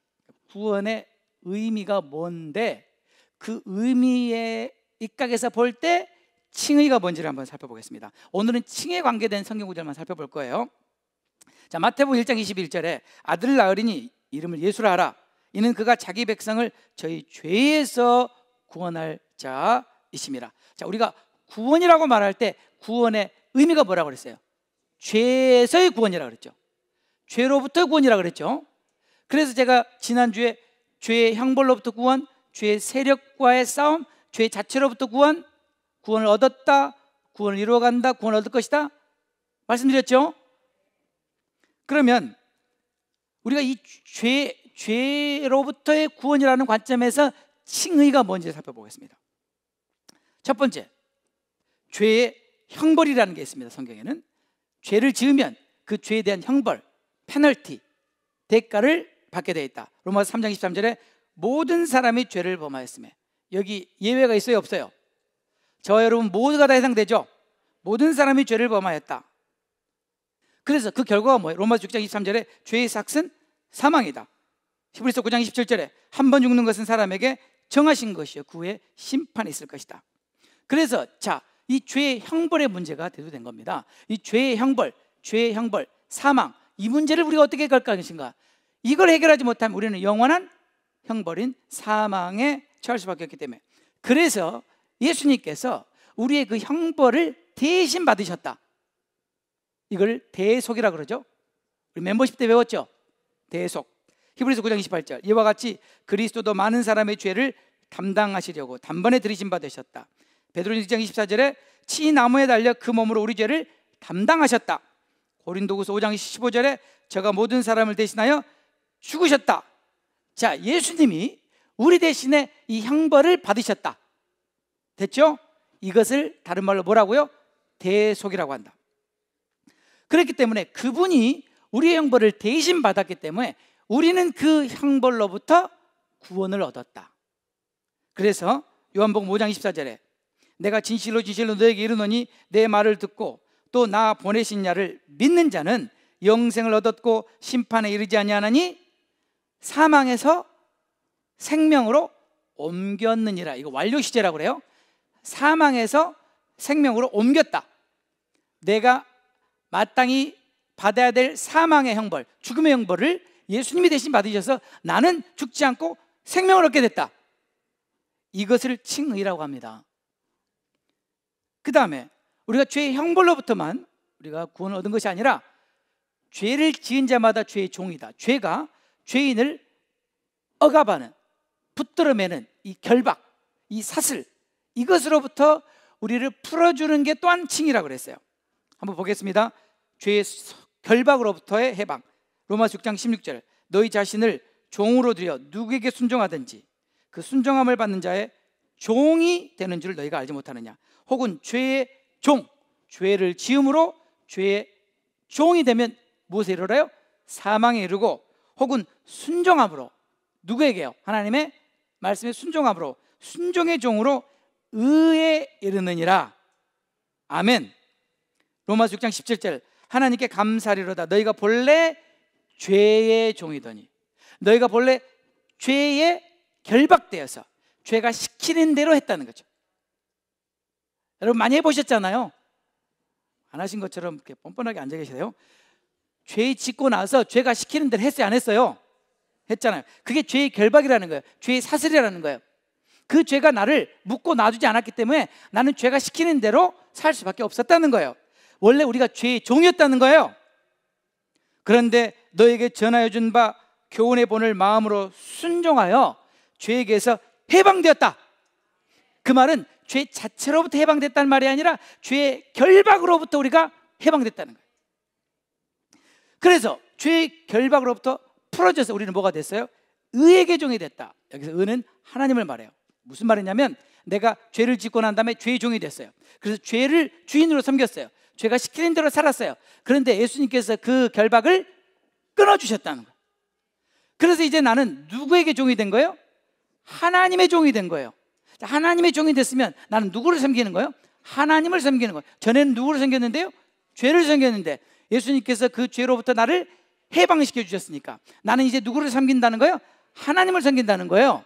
구원의 의미가 뭔데 그 의미의 입각에서 볼 때 칭의가 뭔지를 한번 살펴보겠습니다. 오늘은 칭의에 관계된 성경 구절만 살펴볼 거예요. 자, 마태복음 1장 21절에 아들을 낳으리니 이름을 예수라 하라. 이는 그가 자기 백성을 저희 죄에서 구원할 자이심이라. 자, 우리가 구원이라고 말할 때 구원의 의미가 뭐라고 그랬어요? 죄에서의 구원이라고 그랬죠. 죄로부터 구원이라고 그랬죠. 그래서 제가 지난주에 죄의 형벌로부터 구원, 죄의 세력과의 싸움, 죄 자체로부터 구원, 구원을 얻었다, 구원을 이루어간다, 구원을 얻을 것이다 말씀드렸죠. 그러면 우리가 이 죄로부터의 구원이라는 관점에서 칭의가 뭔지 살펴보겠습니다. 첫 번째, 죄의 형벌이라는 게 있습니다. 성경에는 죄를 지으면 그 죄에 대한 형벌, 페널티, 대가를 받게 되어 있다. 로마서 3장 23절에 모든 사람이 죄를 범하였으며, 여기 예외가 있어요 없어요? 저와 여러분 모두가 다 해당되죠. 모든 사람이 죄를 범하였다. 그래서 그 결과가 뭐예요? 로마서 6장 23절에 죄의 삭은 사망이다. 히브리서 9장 27절에 한 번 죽는 것은 사람에게 정하신 것이요 그 후에 심판이 있을 것이다. 그래서 자, 이 죄의 형벌의 문제가 대두된 겁니다. 이 죄의 형벌, 사망, 이 문제를 우리가 어떻게 해결할 것인가? 이걸 해결하지 못하면 우리는 영원한 형벌인 사망에 처할 수밖에 없기 때문에, 그래서 예수님께서 우리의 그 형벌을 대신 받으셨다. 이걸 대속이라고 그러죠. 우리 멤버십 때 배웠죠? 대속. 히브리서 9장 28절 이와 같이 그리스도도 많은 사람의 죄를 담당하시려고 단번에 들이심 받으셨다. 베드로전서 2장 24절에 치 나무에 달려 그 몸으로 우리 죄를 담당하셨다. 고린도후서 5장 15절에 저가 모든 사람을 대신하여 죽으셨다. 자, 예수님이 우리 대신에 이 형벌을 받으셨다. 됐죠? 이것을 다른 말로 뭐라고요? 대속이라고 한다. 그렇기 때문에 그분이 우리의 형벌을 대신 받았기 때문에 우리는 그 형벌로부터 구원을 얻었다. 그래서 요한복음 5장 24절에 내가 진실로 너에게 이르노니 내 말을 듣고 또 나 보내신 자를 믿는 자는 영생을 얻었고 심판에 이르지 아니하나니 사망에서 생명으로 옮겼느니라. 이거 완료 시제라고 그래요. 사망에서 생명으로 옮겼다. 내가 마땅히 받아야 될 사망의 형벌, 죽음의 형벌을 예수님이 대신 받으셔서 나는 죽지 않고 생명을 얻게 됐다. 이것을 칭의라고 합니다. 그 다음에 우리가 죄의 형벌로부터만 우리가 구원을 얻은 것이 아니라 죄를 지은 자마다 죄의 종이다. 죄가 죄인을 억압하는, 붙들어매는 이 결박, 이 사슬, 이것으로부터 우리를 풀어주는 게 또한 칭의라고 그랬어요. 한번 보겠습니다. 죄의 결박으로부터의 해방. 로마서 6장 16절 너희 자신을 종으로 들여 누구에게 순종하든지 그 순종함을 받는 자의 종이 되는 줄 너희가 알지 못하느냐. 혹은 죄의 종, 죄를 지음으로 죄의 종이 되면 무엇에 이르러요? 사망에 이르고, 혹은 순종함으로 누구에게요? 하나님의 말씀에 순종함으로, 순종의 종으로 의에 이르느니라. 아멘. 로마서 6장 17절 하나님께 감사하리로다. 너희가 본래 죄의 종이더니, 너희가 본래 죄에 결박되어서 죄가 시키는 대로 했다는 거죠. 여러분 많이 해보셨잖아요. 안 하신 것처럼 이렇게 뻔뻔하게 앉아 계세요. 죄 짓고 나서 죄가 시키는 대로 했어요, 안 했어요? 했잖아요. 그게 죄의 결박이라는 거예요. 죄의 사슬이라는 거예요. 그 죄가 나를 묶고 놔두지 않았기 때문에 나는 죄가 시키는 대로 살 수밖에 없었다는 거예요. 원래 우리가 죄의 종이었다는 거예요. 그런데 너에게 전하여 준 바 교훈의 본을 마음으로 순종하여 죄에게서 해방되었다. 그 말은 죄 자체로부터 해방됐다는 말이 아니라 죄의 결박으로부터 우리가 해방됐다는 거예요. 그래서 죄의 결박으로부터 풀어져서 우리는 뭐가 됐어요? 의의 종이 됐다. 여기서 의는 하나님을 말해요. 무슨 말이냐면 내가 죄를 짓고 난 다음에 죄의 종이 됐어요. 그래서 죄를 주인으로 섬겼어요. 죄가 시키는 대로 살았어요. 그런데 예수님께서 그 결박을 끊어주셨다는 거예요. 그래서 이제 나는 누구에게 종이 된 거예요? 하나님의 종이 된 거예요. 하나님의 종이 됐으면 나는 누구를 섬기는 거예요? 하나님을 섬기는 거예요. 전에는 누구를 섬겼는데요? 죄를 섬겼는데 예수님께서 그 죄로부터 나를 해방시켜 주셨으니까 나는 이제 누구를 섬긴다는 거예요? 하나님을 섬긴다는 거예요.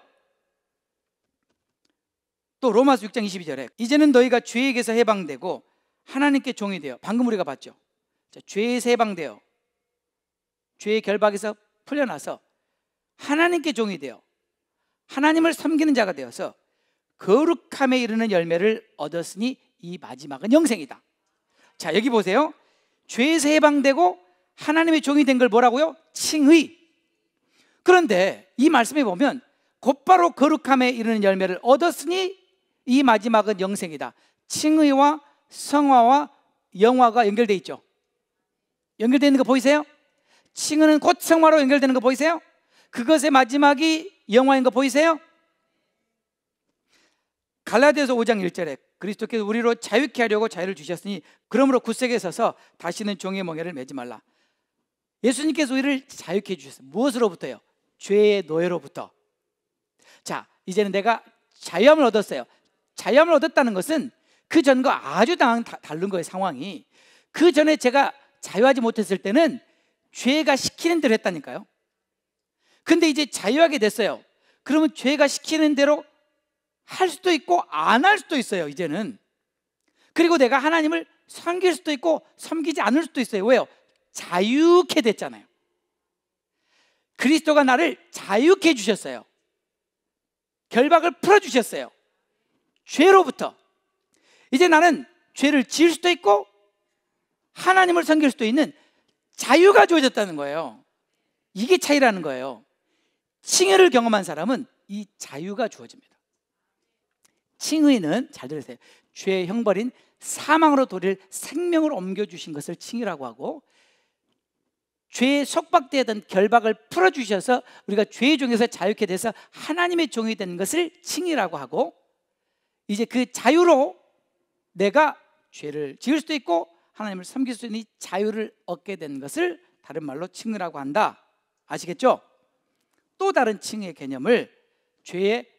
또 로마서 6장 22절에 이제는 너희가 죄에게서 해방되고 하나님께 종이 되어, 방금 우리가 봤죠. 자, 죄에서 해방되어 죄의 결박에서 풀려나서 하나님께 종이 되어 하나님을 섬기는 자가 되어서 거룩함에 이르는 열매를 얻었으니 이 마지막은 영생이다. 자, 여기 보세요. 죄에서 해방되고 하나님의 종이 된 걸 뭐라고요? 칭의. 그런데 이 말씀에 보면 곧바로 거룩함에 이르는 열매를 얻었으니 이 마지막은 영생이다. 칭의와 성화와 영화가 연결되어 있죠. 연결되어 있는 거 보이세요? 칭의는 곧 성화로 연결되는 거 보이세요? 그것의 마지막이 영화인 거 보이세요? 갈라디아서 5장 1절에 그리스도께서 우리로 자유케 하려고 자유를 주셨으니 그러므로 굳세게 서서 다시는 종의 멍에를 매지 말라. 예수님께서 우리를 자유케 해주셨어요. 무엇으로부터요? 죄의 노예로부터. 자, 이제는 내가 자유함을 얻었어요. 자유함을 얻었다는 것은 그 전과 아주 다른 거예요, 상황이. 그 전에 제가 자유하지 못했을 때는 죄가 시키는 대로 했다니까요. 근데 이제 자유하게 됐어요. 그러면 죄가 시키는 대로 할 수도 있고 안 할 수도 있어요, 이제는. 그리고 내가 하나님을 섬길 수도 있고 섬기지 않을 수도 있어요. 왜요? 자유케 됐잖아요. 그리스도가 나를 자유케 해주셨어요. 결박을 풀어주셨어요, 죄로부터. 이제 나는 죄를 지을 수도 있고 하나님을 섬길 수도 있는 자유가 주어졌다는 거예요. 이게 차이라는 거예요. 칭의를 경험한 사람은 이 자유가 주어집니다. 칭의는, 잘 들으세요, 죄의 형벌인 사망으로 도리를 생명으로 옮겨주신 것을 칭의라고 하고, 죄에 속박되던 결박을 풀어주셔서 우리가 죄의 종에서 자유케 돼서 하나님의 종이 된 것을 칭의라고 하고, 이제 그 자유로 내가 죄를 지을 수도 있고 하나님을 섬길 수 있는 이 자유를 얻게 된 것을 다른 말로 칭의라고 한다. 아시겠죠? 또 다른 칭의의 개념을 죄의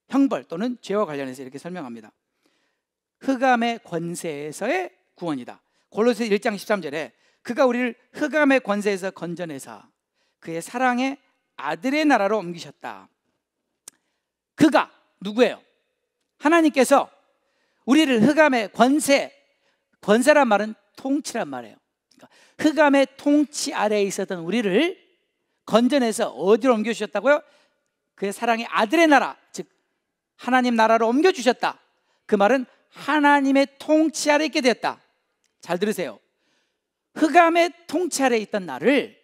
형벌 또는 죄와 관련해서 이렇게 설명합니다. 흑암의 권세에서의 구원이다. 골로새 1장 13절에 그가 우리를 흑암의 권세에서 건져내사 그의 사랑의 아들의 나라로 옮기셨다. 그가 누구예요? 하나님께서 우리를 흑암의 권세란 말은 통치란 말이에요. 그러니까 흑암의 통치 아래에 있었던 우리를 건져내서 어디로 옮겨주셨다고요? 그의 사랑의 아들의 나라, 즉 하나님 나라로 옮겨주셨다. 그 말은 하나님의 통치 아래에 있게 되었다. 잘 들으세요. 흑암의 통치 아래에 있던 나를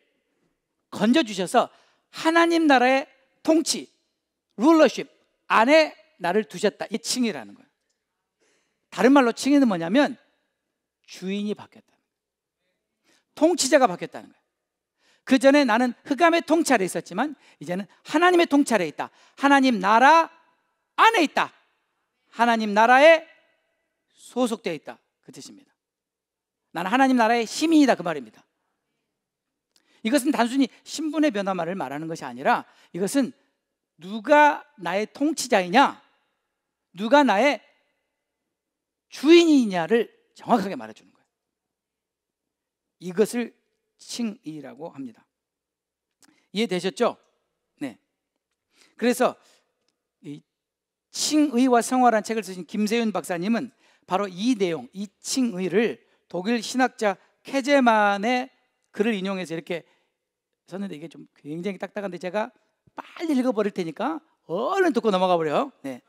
건져주셔서 하나님 나라의 통치, 룰러십 안에 나를 두셨다. 이게 칭의라는 거예요. 다른 말로 칭의는 뭐냐면 주인이 바뀌었다, 통치자가 바뀌었다는 거예요. 그 전에 나는 흑암의 통치 아래에 있었지만 이제는 하나님의 통치 아래에 있다. 하나님 나라 안에 있다. 하나님 나라에 소속되어 있다, 그 뜻입니다. 나는 하나님 나라의 시민이다, 그 말입니다. 이것은 단순히 신분의 변화만을 말하는 것이 아니라 이것은 누가 나의 통치자이냐, 누가 나의 주인이냐를 정확하게 말해주는 거예요. 이것을 칭의라고 합니다. 이해되셨죠? 네. 그래서 이 칭의와 성화라는 책을 쓰신 김세윤 박사님은 바로 이 내용, 이 칭의를 독일 신학자 케제만의 글을 인용해서 이렇게 썼는데, 이게 좀 굉장히 딱딱한데 제가 빨리 읽어버릴 테니까 얼른 듣고 넘어가 버려요. 네.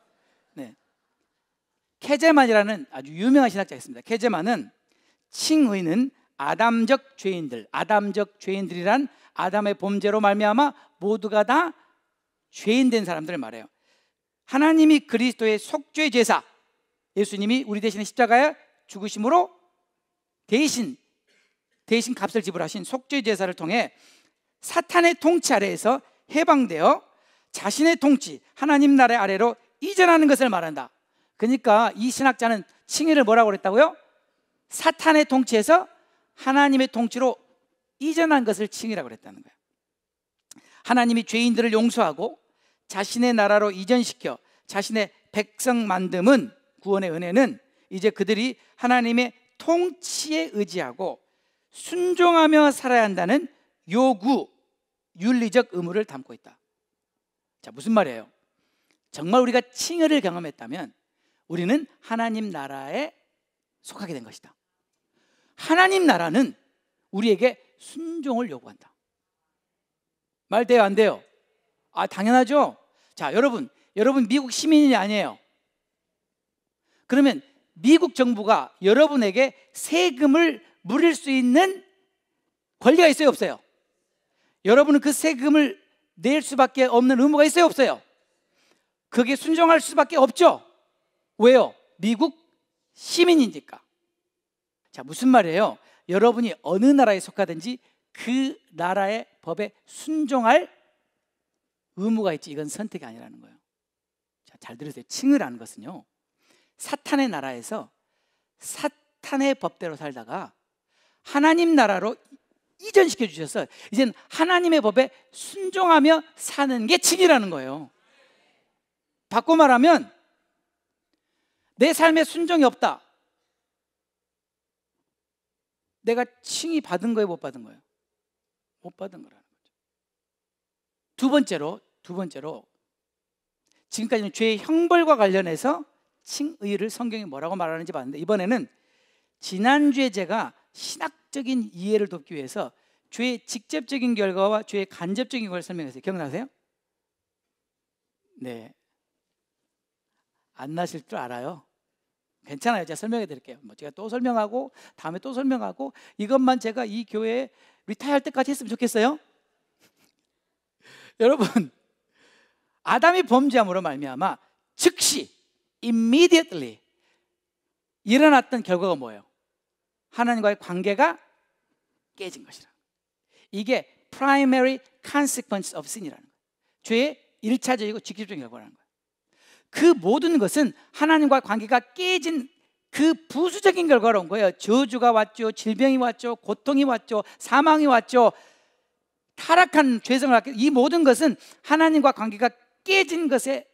케제만이라는 아주 유명한 신학자가 있습니다. 케제만은 칭의는 아담적 죄인들이란 아담의 범죄로 말미암아 모두가 다 죄인된 사람들을 말해요. 하나님이 그리스도의 속죄 제사, 예수님이 우리 대신에 십자가에 죽으심으로 대신 값을 지불하신 속죄 제사를 통해 사탄의 통치 아래에서 해방되어 자신의 통치, 하나님 나라의 아래로 이전하는 것을 말한다. 그러니까 이 신학자는 칭의를 뭐라고 그랬다고요? 사탄의 통치에서 하나님의 통치로 이전한 것을 칭의라고 그랬다는 거예요. 하나님이 죄인들을 용서하고 자신의 나라로 이전시켜 자신의 백성 만듦은, 구원의 은혜는 이제 그들이 하나님의 통치에 의지하고 순종하며 살아야 한다는 요구, 윤리적 의무를 담고 있다. 자, 무슨 말이에요? 정말 우리가 칭의를 경험했다면 우리는 하나님 나라에 속하게 된 것이다. 하나님 나라는 우리에게 순종을 요구한다. 말 돼요, 안 돼요? 아, 당연하죠. 자, 여러분 미국 시민이 아니에요. 그러면 미국 정부가 여러분에게 세금을 물을 수 있는 권리가 있어요, 없어요? 여러분은 그 세금을 낼 수밖에 없는 의무가 있어요, 없어요? 그게 순종할 수밖에 없죠. 왜요? 미국 시민이니까. 자, 무슨 말이에요? 여러분이 어느 나라에 속하든지 그 나라의 법에 순종할 의무가 있지, 이건 선택이 아니라는 거예요. 자, 잘 들으세요. 칭의라는 것은요, 사탄의 나라에서 사탄의 법대로 살다가 하나님 나라로 이전시켜 주셔서 이젠 하나님의 법에 순종하며 사는 게 칭의라는 거예요. 바꿔 말하면 내 삶에 순종이 없다. 내가 칭의 받은 거예요, 못 받은 거예요? 못 받은 거라는 거죠. 두 번째로 지금까지는 죄의 형벌과 관련해서 칭의를 성경이 뭐라고 말하는지 봤는데, 이번에는 지난주에 제가 신학적인 이해를 돕기 위해서 죄의 직접적인 결과와 죄의 간접적인 결과를 설명했어요. 기억나세요? 네, 안 나실 줄 알아요. 괜찮아요. 제가 설명해 드릴게요. 제가 또 설명하고 다음에 또 설명하고, 이것만 제가 이 교회에 리타이어할 때까지 했으면 좋겠어요. 여러분, 아담이 범죄함으로 말미암아 즉시 immediately 일어났던 결과가 뭐예요? 하나님과의 관계가 깨진 것이라. 이게 primary consequence of sin이라는 거예요. 죄의 1차적이고 직접적인 결과라는 거예요. 그 모든 것은 하나님과 관계가 깨진 그 부수적인 결과로 온 거예요. 저주가 왔죠, 질병이 왔죠, 고통이 왔죠, 사망이 왔죠, 타락한 죄성을 갖게, 이 모든 것은 하나님과 관계가 깨진 것의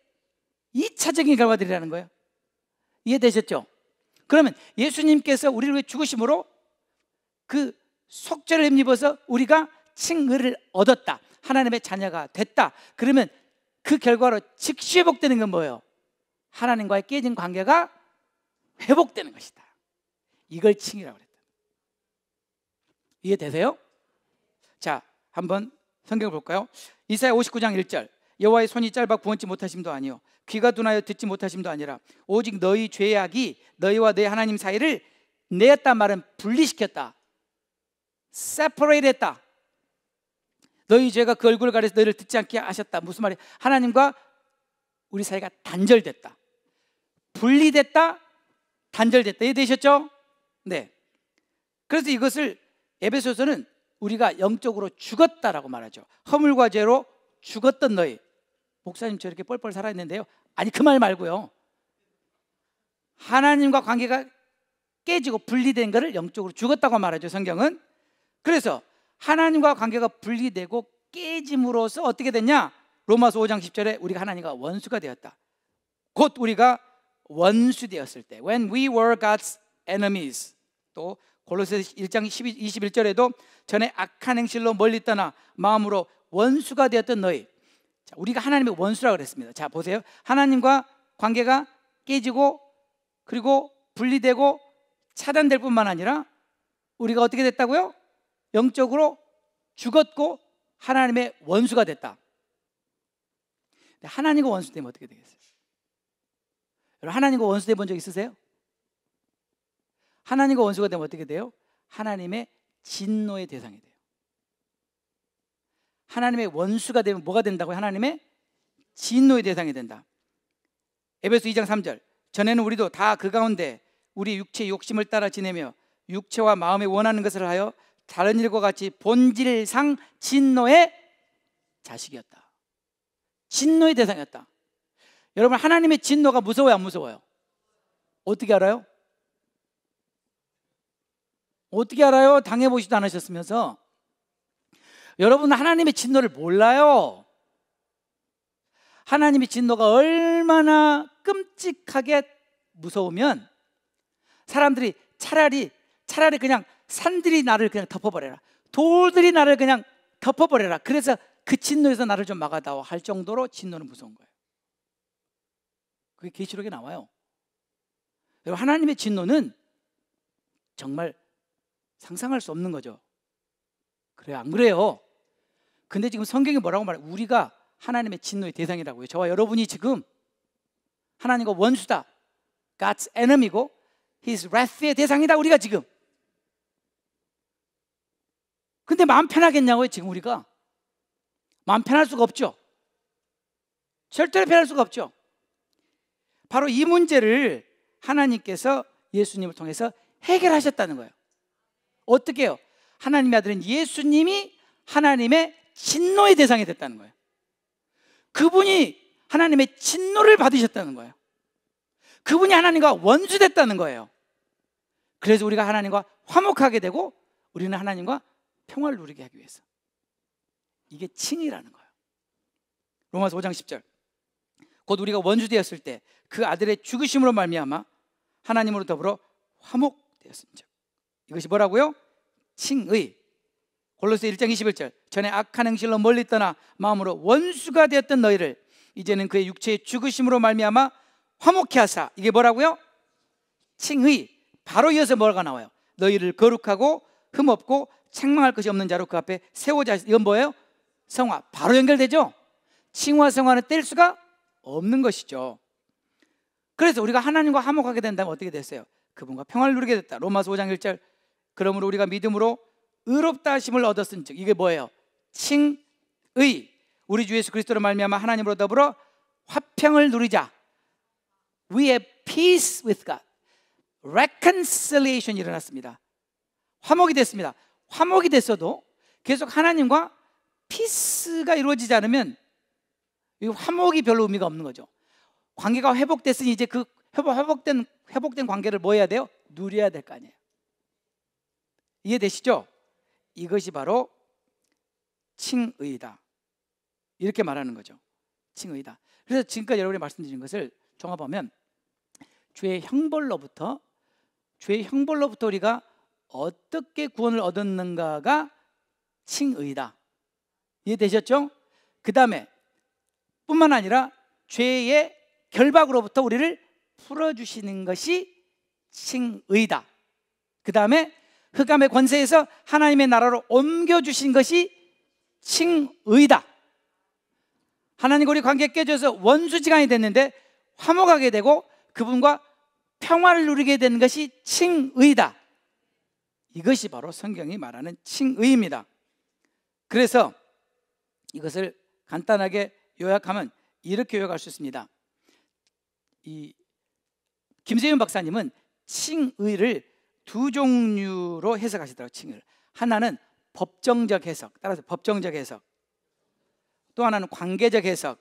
2차적인 결과들이라는 거예요. 이해되셨죠? 그러면 예수님께서 우리를 위해 죽으심으로 그 속죄를 힘입어서 우리가 칭의를 얻었다, 하나님의 자녀가 됐다. 그러면 그 결과로 즉시 회복되는 건 뭐예요? 하나님과의 깨진 관계가 회복되는 것이다. 이걸 칭의라고 그랬다. 이해되세요? 자, 한번 성경을 볼까요? 이사야 59장 1절. 여호와의 손이 짧아 구원치 못하심도 아니요 귀가 둔하여 듣지 못하심도 아니라 오직 너희 죄악이 너희와 너희 하나님 사이를 내었단 말은 분리시켰다, separate 했다. 너희 죄가 그 얼굴을 가려서 너희를 듣지 않게 하셨다. 무슨 말이에요? 하나님과 우리 사이가 단절됐다, 분리됐다, 단절됐다. 이해되셨죠? 네. 그래서 이것을 에베소서는 우리가 영적으로 죽었다라고 말하죠. 허물과 죄로 죽었던 너희. 목사님 저렇게 뻘뻘 살아있는데요, 아니 그 말 말고요, 하나님과 관계가 깨지고 분리된 것을 영적으로 죽었다고 말하죠, 성경은. 그래서 하나님과 관계가 분리되고 깨짐으로써 어떻게 됐냐? 로마서 5장 10절에 우리가 하나님과 원수가 되었다. 곧 우리가 원수 되었을 때, when we were God's enemies. 또 골로새서 1장 21절에도 전에 악한 행실로 멀리 떠나 마음으로 원수가 되었던 너희. 자, 우리가 하나님의 원수라고 그랬습니다. 자, 보세요. 하나님과 관계가 깨지고 그리고 분리되고 차단될 뿐만 아니라 우리가 어떻게 됐다고요? 영적으로 죽었고 하나님의 원수가 됐다. 하나님과 원수 되면 어떻게 되겠어요? 여러분, 하나님과 원수 돼 본 적 있으세요? 하나님과 원수가 되면 어떻게 돼요? 하나님의 진노의 대상이 돼요. 하나님의 원수가 되면 뭐가 된다고요? 하나님의 진노의 대상이 된다. 에베소 2장 3절. 전에는 우리도 다 그 가운데 우리 육체의 욕심을 따라 지내며 육체와 마음에 원하는 것을 하여 다른 일과 같이 본질상 진노의 자식이었다. 진노의 대상이었다. 여러분, 하나님의 진노가 무서워요, 안 무서워요? 어떻게 알아요? 어떻게 알아요? 당해보지도 않으셨으면서. 여러분은 하나님의 진노를 몰라요. 하나님의 진노가 얼마나 끔찍하게 무서우면 사람들이 차라리 그냥 산들이 나를 그냥 덮어버려라, 돌들이 나를 그냥 덮어버려라, 그래서 그 진노에서 나를 좀 막아다오 할 정도로 진노는 무서운 거예요. 그게 계시록에 나와요. 여러분, 하나님의 진노는 정말 상상할 수 없는 거죠. 그래요, 안 그래요? 근데 지금 성경이 뭐라고 말해요? 우리가 하나님의 진노의 대상이라고요. 저와 여러분이 지금 하나님과 원수다, God's enemy고 His wrath의 대상이다, 우리가 지금. 근데 마음 편하겠냐고요? 지금 우리가 마음 편할 수가 없죠. 절대로 편할 수가 없죠. 바로 이 문제를 하나님께서 예수님을 통해서 해결하셨다는 거예요. 어떻게 해요? 하나님의 아들인 예수님이 하나님의 진노의 대상이 됐다는 거예요. 그분이 하나님의 진노를 받으셨다는 거예요. 그분이 하나님과 원수됐다는 거예요. 그래서 우리가 하나님과 화목하게 되고 우리는 하나님과 평화를 누리게 하기 위해서. 이게 칭의라는 거예요. 로마서 5장 10절. 곧 우리가 원수 되었을 때 그 아들의 죽으심으로 말미암아 하나님으로 더불어 화목되었은즉. 이것이 뭐라고요? 칭의. 골로새 1장 21절. 전에 악한 행실로 멀리 떠나 마음으로 원수가 되었던 너희를 이제는 그의 육체의 죽으심으로 말미암아 화목케 하사. 이게 뭐라고요? 칭의. 바로 이어서 뭐가 나와요? 너희를 거룩하고 흠없고 책망할 것이 없는 자로 그 앞에 세우자. 이건 뭐예요? 성화. 바로 연결되죠? 칭화 성화는 뗄 수가 없는 것이죠. 그래서 우리가 하나님과 화목하게 된다면 어떻게 됐어요? 그분과 평화를 누리게 됐다. 로마서 5장 1절. 그러므로 우리가 믿음으로 의롭다 하심을 얻었은즉. 이게 뭐예요? 칭의. 우리 주 예수 그리스도로 말미암아 하나님으로 더불어 화평을 누리자. We have peace with God. reconciliation이 일어났습니다. 화목이 됐습니다. 화목이 됐어도 계속 하나님과 피스가 이루어지지 않으면 이 화목이 별로 의미가 없는 거죠. 관계가 회복됐으니 이제 그 회복된 관계를 뭐 해야 돼요? 누려야 될 거 아니에요. 이해되시죠? 이것이 바로 칭의다. 이렇게 말하는 거죠. 칭의다. 그래서 지금까지 여러분이 말씀드린 것을 종합하면 죄의 형벌로부터 우리가 어떻게 구원을 얻었는가가 칭의다. 이해되셨죠? 그 다음에 뿐만 아니라 죄의 결박으로부터 우리를 풀어주시는 것이 칭의다. 그 다음에 흑암의 권세에서 하나님의 나라로 옮겨주신 것이 칭의다. 하나님과 우리 관계가 깨져서 원수지간이 됐는데 화목하게 되고 그분과 평화를 누리게 되는 것이 칭의다. 이것이 바로 성경이 말하는 칭의입니다. 그래서 이것을 간단하게 요약하면 이렇게 요약할 수 있습니다. 이 김세윤 박사님은 칭의를 두 종류로 해석하시더라고요. 칭의를. 하나는 법정적 해석, 따라서 법정적 해석. 또 하나는 관계적 해석.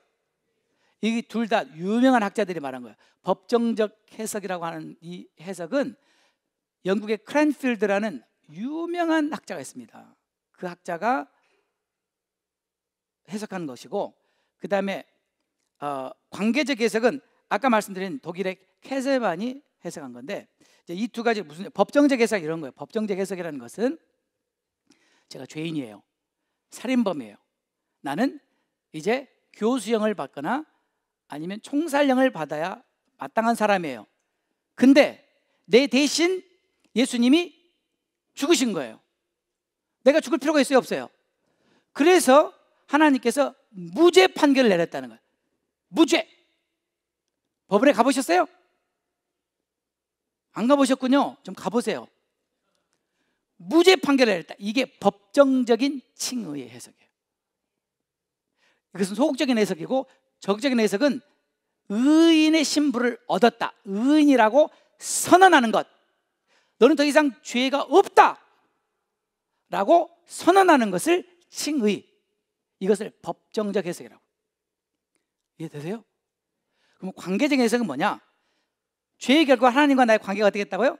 이 둘 다 유명한 학자들이 말한 거예요. 법정적 해석이라고 하는 이 해석은 영국의 크랜필드라는 유명한 학자가 있습니다. 그 학자가 해석한 것이고, 그 다음에 관계적 해석은 아까 말씀드린 독일의 캐세반이 해석한 건데, 이 두 가지 무슨 법정적 해석 이런 거예요. 법정적 해석이라는 것은 제가 죄인이에요. 살인범이에요. 나는 이제 교수형을 받거나 아니면 총살형을 받아야 마땅한 사람이에요. 근데 내 대신 예수님이 죽으신 거예요. 내가 죽을 필요가 있어요, 없어요? 그래서 하나님께서 무죄 판결을 내렸다는 거예요. 무죄. 법원에 가보셨어요? 안 가보셨군요. 좀 가보세요. 무죄 판결을 내렸다. 이게 법정적인 칭의의 해석이에요. 이것은 소극적인 해석이고, 적극적인 해석은 의인의 신분을 얻었다. 의인이라고 선언하는 것. 너는 더 이상 죄가 없다 라고 선언하는 것을 칭의. 이것을 법정적 해석이라고. 이해되세요? 그럼 관계적 해석은 뭐냐? 죄의 결과 하나님과 나의 관계가 어떻게 됐다고요?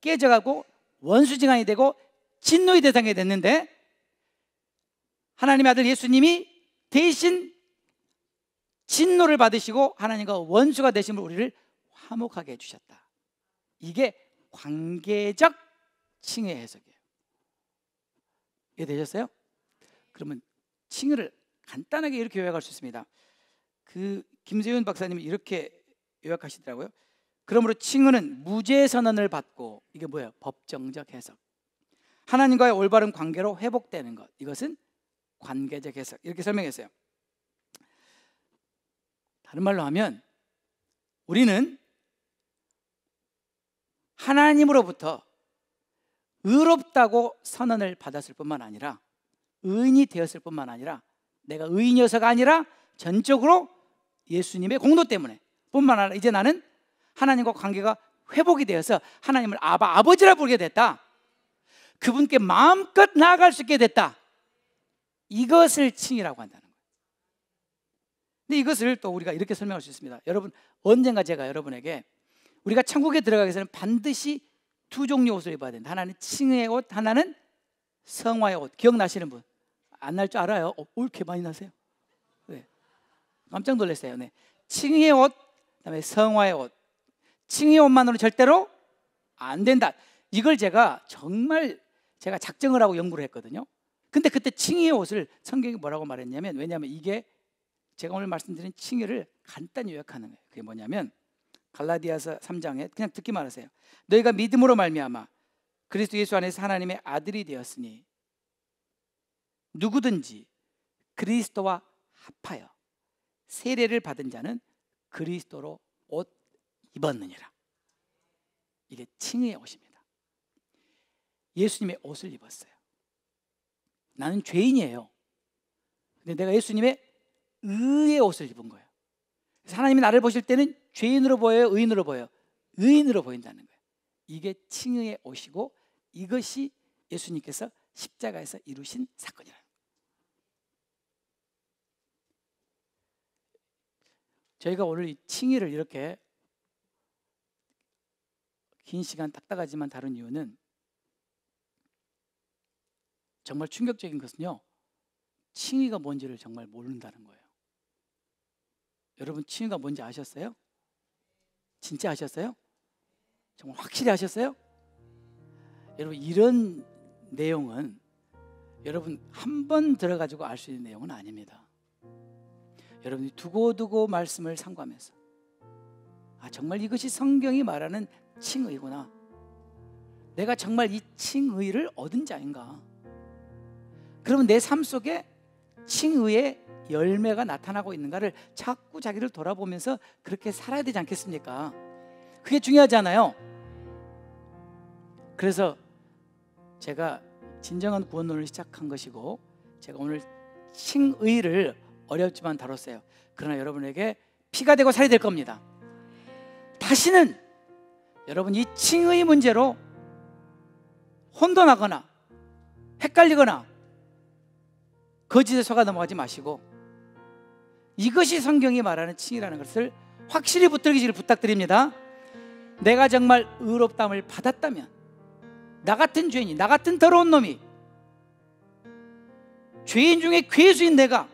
깨져가고 원수지간이 되고 진노의 대상이 됐는데, 하나님의 아들 예수님이 대신 진노를 받으시고 하나님과 원수가 되심으로 우리를 화목하게 해주셨다. 이게 관계적 칭의 해석이에요. 이해되셨어요? 그러면 칭의를 간단하게 이렇게 요약할 수 있습니다. 그 김세윤 박사님이 이렇게 요약하시더라고요. 그러므로 칭의는 무죄 선언을 받고, 이게 뭐예요? 법정적 해석. 하나님과의 올바른 관계로 회복되는 것. 이것은 관계적 해석. 이렇게 설명했어요. 다른 말로 하면 우리는 하나님으로부터 의롭다고 선언을 받았을 뿐만 아니라, 의인이 되었을 뿐만 아니라, 내가 의인이어서가 아니라 전적으로 예수님의 공로 때문에 뿐만 아니라 이제 나는 하나님과 관계가 회복이 되어서 하나님을 아버지라 부르게 됐다. 그분께 마음껏 나아갈 수 있게 됐다. 이것을 칭의라고 한다는 거예요. 근데 이것을 또 우리가 이렇게 설명할 수 있습니다. 여러분, 언젠가 제가 여러분에게 우리가 천국에 들어가기 위해서는 반드시 두 종류 옷을 입어야 된다. 하나는 칭의의 옷, 하나는 성화의 옷. 기억나시는 분? 안 날 줄 알아요? 왜 이렇게 많이 나세요? 네. 깜짝 놀랐어요. 네. 칭의의 옷, 그다음에 성화의 옷. 칭의의 옷만으로 절대로 안 된다. 이걸 제가 작정을 하고 연구를 했거든요. 근데 그때 칭의의 옷을 성경이 뭐라고 말했냐면, 왜냐하면 이게 제가 오늘 말씀드린 칭의를 간단히 요약하는 거예요. 그게 뭐냐면 갈라디아서 3장에 그냥 듣기만 하세요. 너희가 믿음으로 말미암아 그리스도 예수 안에서 하나님의 아들이 되었으니 누구든지 그리스도와 합하여 세례를 받은 자는 그리스도로 옷 입었느니라. 이게 칭의의 옷입니다. 예수님의 옷을 입었어요. 나는 죄인이에요. 근데 내가 예수님의 의의 옷을 입은 거예요. 그래서 하나님이 나를 보실 때는 죄인으로 보여요, 의인으로 보여요? 의인으로 보인다는 거예요. 이게 칭의의 옷이고, 이것이 예수님께서 십자가에서 이루신 사건이라는 거예요. 저희가 오늘 이 칭의를 이렇게 긴 시간 딱딱하지만 다룬 이유는, 정말 충격적인 것은요, 칭의가 뭔지를 정말 모른다는 거예요. 여러분, 칭의가 뭔지 아셨어요? 진짜 아셨어요? 정말 확실히 아셨어요? 여러분, 이런 내용은 여러분 한 번 들어가지고 알 수 있는 내용은 아닙니다. 여러분이 두고두고 말씀을 상고하면서, 정말 이것이 성경이 말하는 칭의구나, 내가 정말 이 칭의를 얻은 자인가, 그러면 내 삶 속에 칭의의 열매가 나타나고 있는가를 자꾸 자기를 돌아보면서 그렇게 살아야 되지 않겠습니까? 그게 중요하잖아요. 그래서 제가 진정한 구원론을 시작한 것이고, 제가 오늘 칭의를 어렵지만 다뤘어요. 그러나 여러분에게 피가 되고 살이 될 겁니다. 다시는 여러분 이 칭의 문제로 혼돈하거나 헷갈리거나 거짓에 속아 넘어가지 마시고, 이것이 성경이 말하는 칭의라는 것을 확실히 붙들기를 부탁드립니다. 내가 정말 의롭다함을 받았다면, 나 같은 죄인이, 나 같은 더러운 놈이, 죄인 중에 괴수인 내가,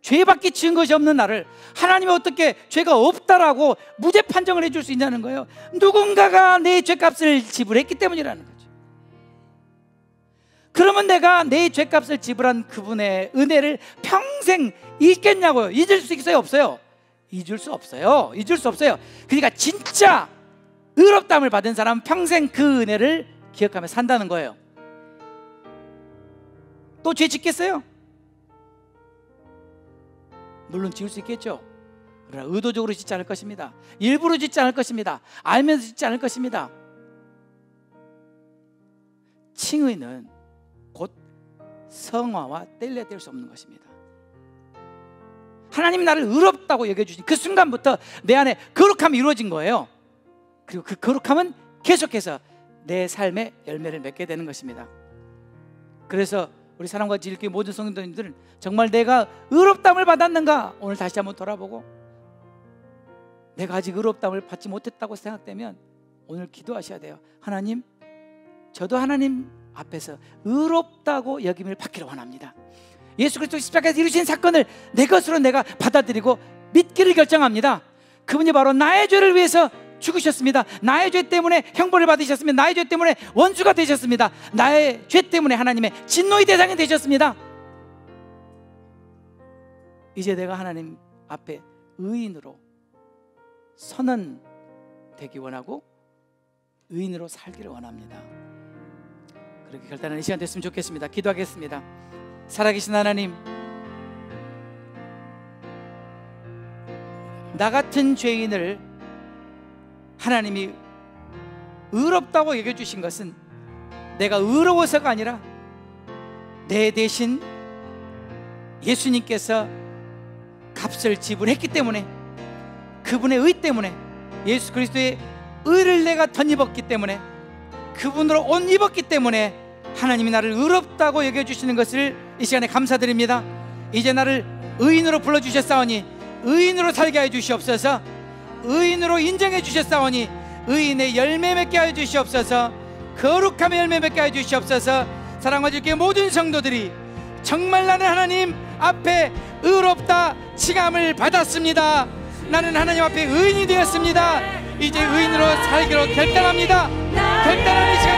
죄밖에 지은 것이 없는 나를 하나님이 어떻게 죄가 없다라고 무죄 판정을 해줄 수 있냐는 거예요. 누군가가 내 죄값을 지불했기 때문이라는 거죠. 그러면 내가 내 죄값을 지불한 그분의 은혜를 평생 잊겠냐고요? 잊을 수 있어요, 없어요? 잊을 수 없어요. 잊을 수 없어요. 그러니까 진짜 의롭다함을 받은 사람은 평생 그 은혜를 기억하며 산다는 거예요. 또 죄 짓겠어요? 물론 지을 수 있겠죠. 그러나 의도적으로 짓지 않을 것입니다. 일부러 짓지 않을 것입니다. 알면서 짓지 않을 것입니다. 칭의는 곧 성화와 뗄래야 뗄 수 없는 것입니다. 하나님이 나를 의롭다고 여겨주신 그 순간부터 내 안에 거룩함이 이루어진 거예요. 그리고 그 거룩함은 계속해서 내 삶의 열매를 맺게 되는 것입니다. 그래서 우리 사랑과 지일교회 모든 성도님들은 정말 내가 의롭다함을 받았는가 오늘 다시 한번 돌아보고, 내가 아직 의롭다함을 받지 못했다고 생각되면 오늘 기도하셔야 돼요. 하나님, 저도 하나님 앞에서 의롭다고 여김을 받기를 원합니다. 예수 그리스도 십자가에서 이루신 사건을 내 것으로 내가 받아들이고 믿기를 결정합니다. 그분이 바로 나의 죄를 위해서 죽으셨습니다. 나의 죄 때문에 형벌을 받으셨습니다. 나의 죄 때문에 원수가 되셨습니다. 나의 죄 때문에 하나님의 진노의 대상이 되셨습니다. 이제 내가 하나님 앞에 의인으로 선언되기 원하고 의인으로 살기를 원합니다. 그렇게 결단하는 이 시간 됐으면 좋겠습니다. 기도하겠습니다. 살아계신 하나님, 나 같은 죄인을 하나님이 의롭다고 여겨주신 것은 내가 의로워서가 아니라 내 대신 예수님께서 값을 지불했기 때문에, 그분의 의 때문에, 예수 그리스도의 의를 내가 덧입었기 때문에, 그분으로 옷 입었기 때문에 하나님이 나를 의롭다고 여겨주시는 것을 이 시간에 감사드립니다. 이제 나를 의인으로 불러주셨사오니 의인으로 살게 하여 주시옵소서. 의인으로 인정해 주셨사오니 의인의 열매 맺게 하여 주시옵소서. 거룩함의 열매 맺게 하여 주시옵소서. 사랑과 주께 모든 성도들이 정말 나는 하나님 앞에 의롭다 칭함을 받았습니다. 나는 하나님 앞에 의인이 되었습니다. 이제 의인으로 살기로 결단합니다. 결단하는 이 시간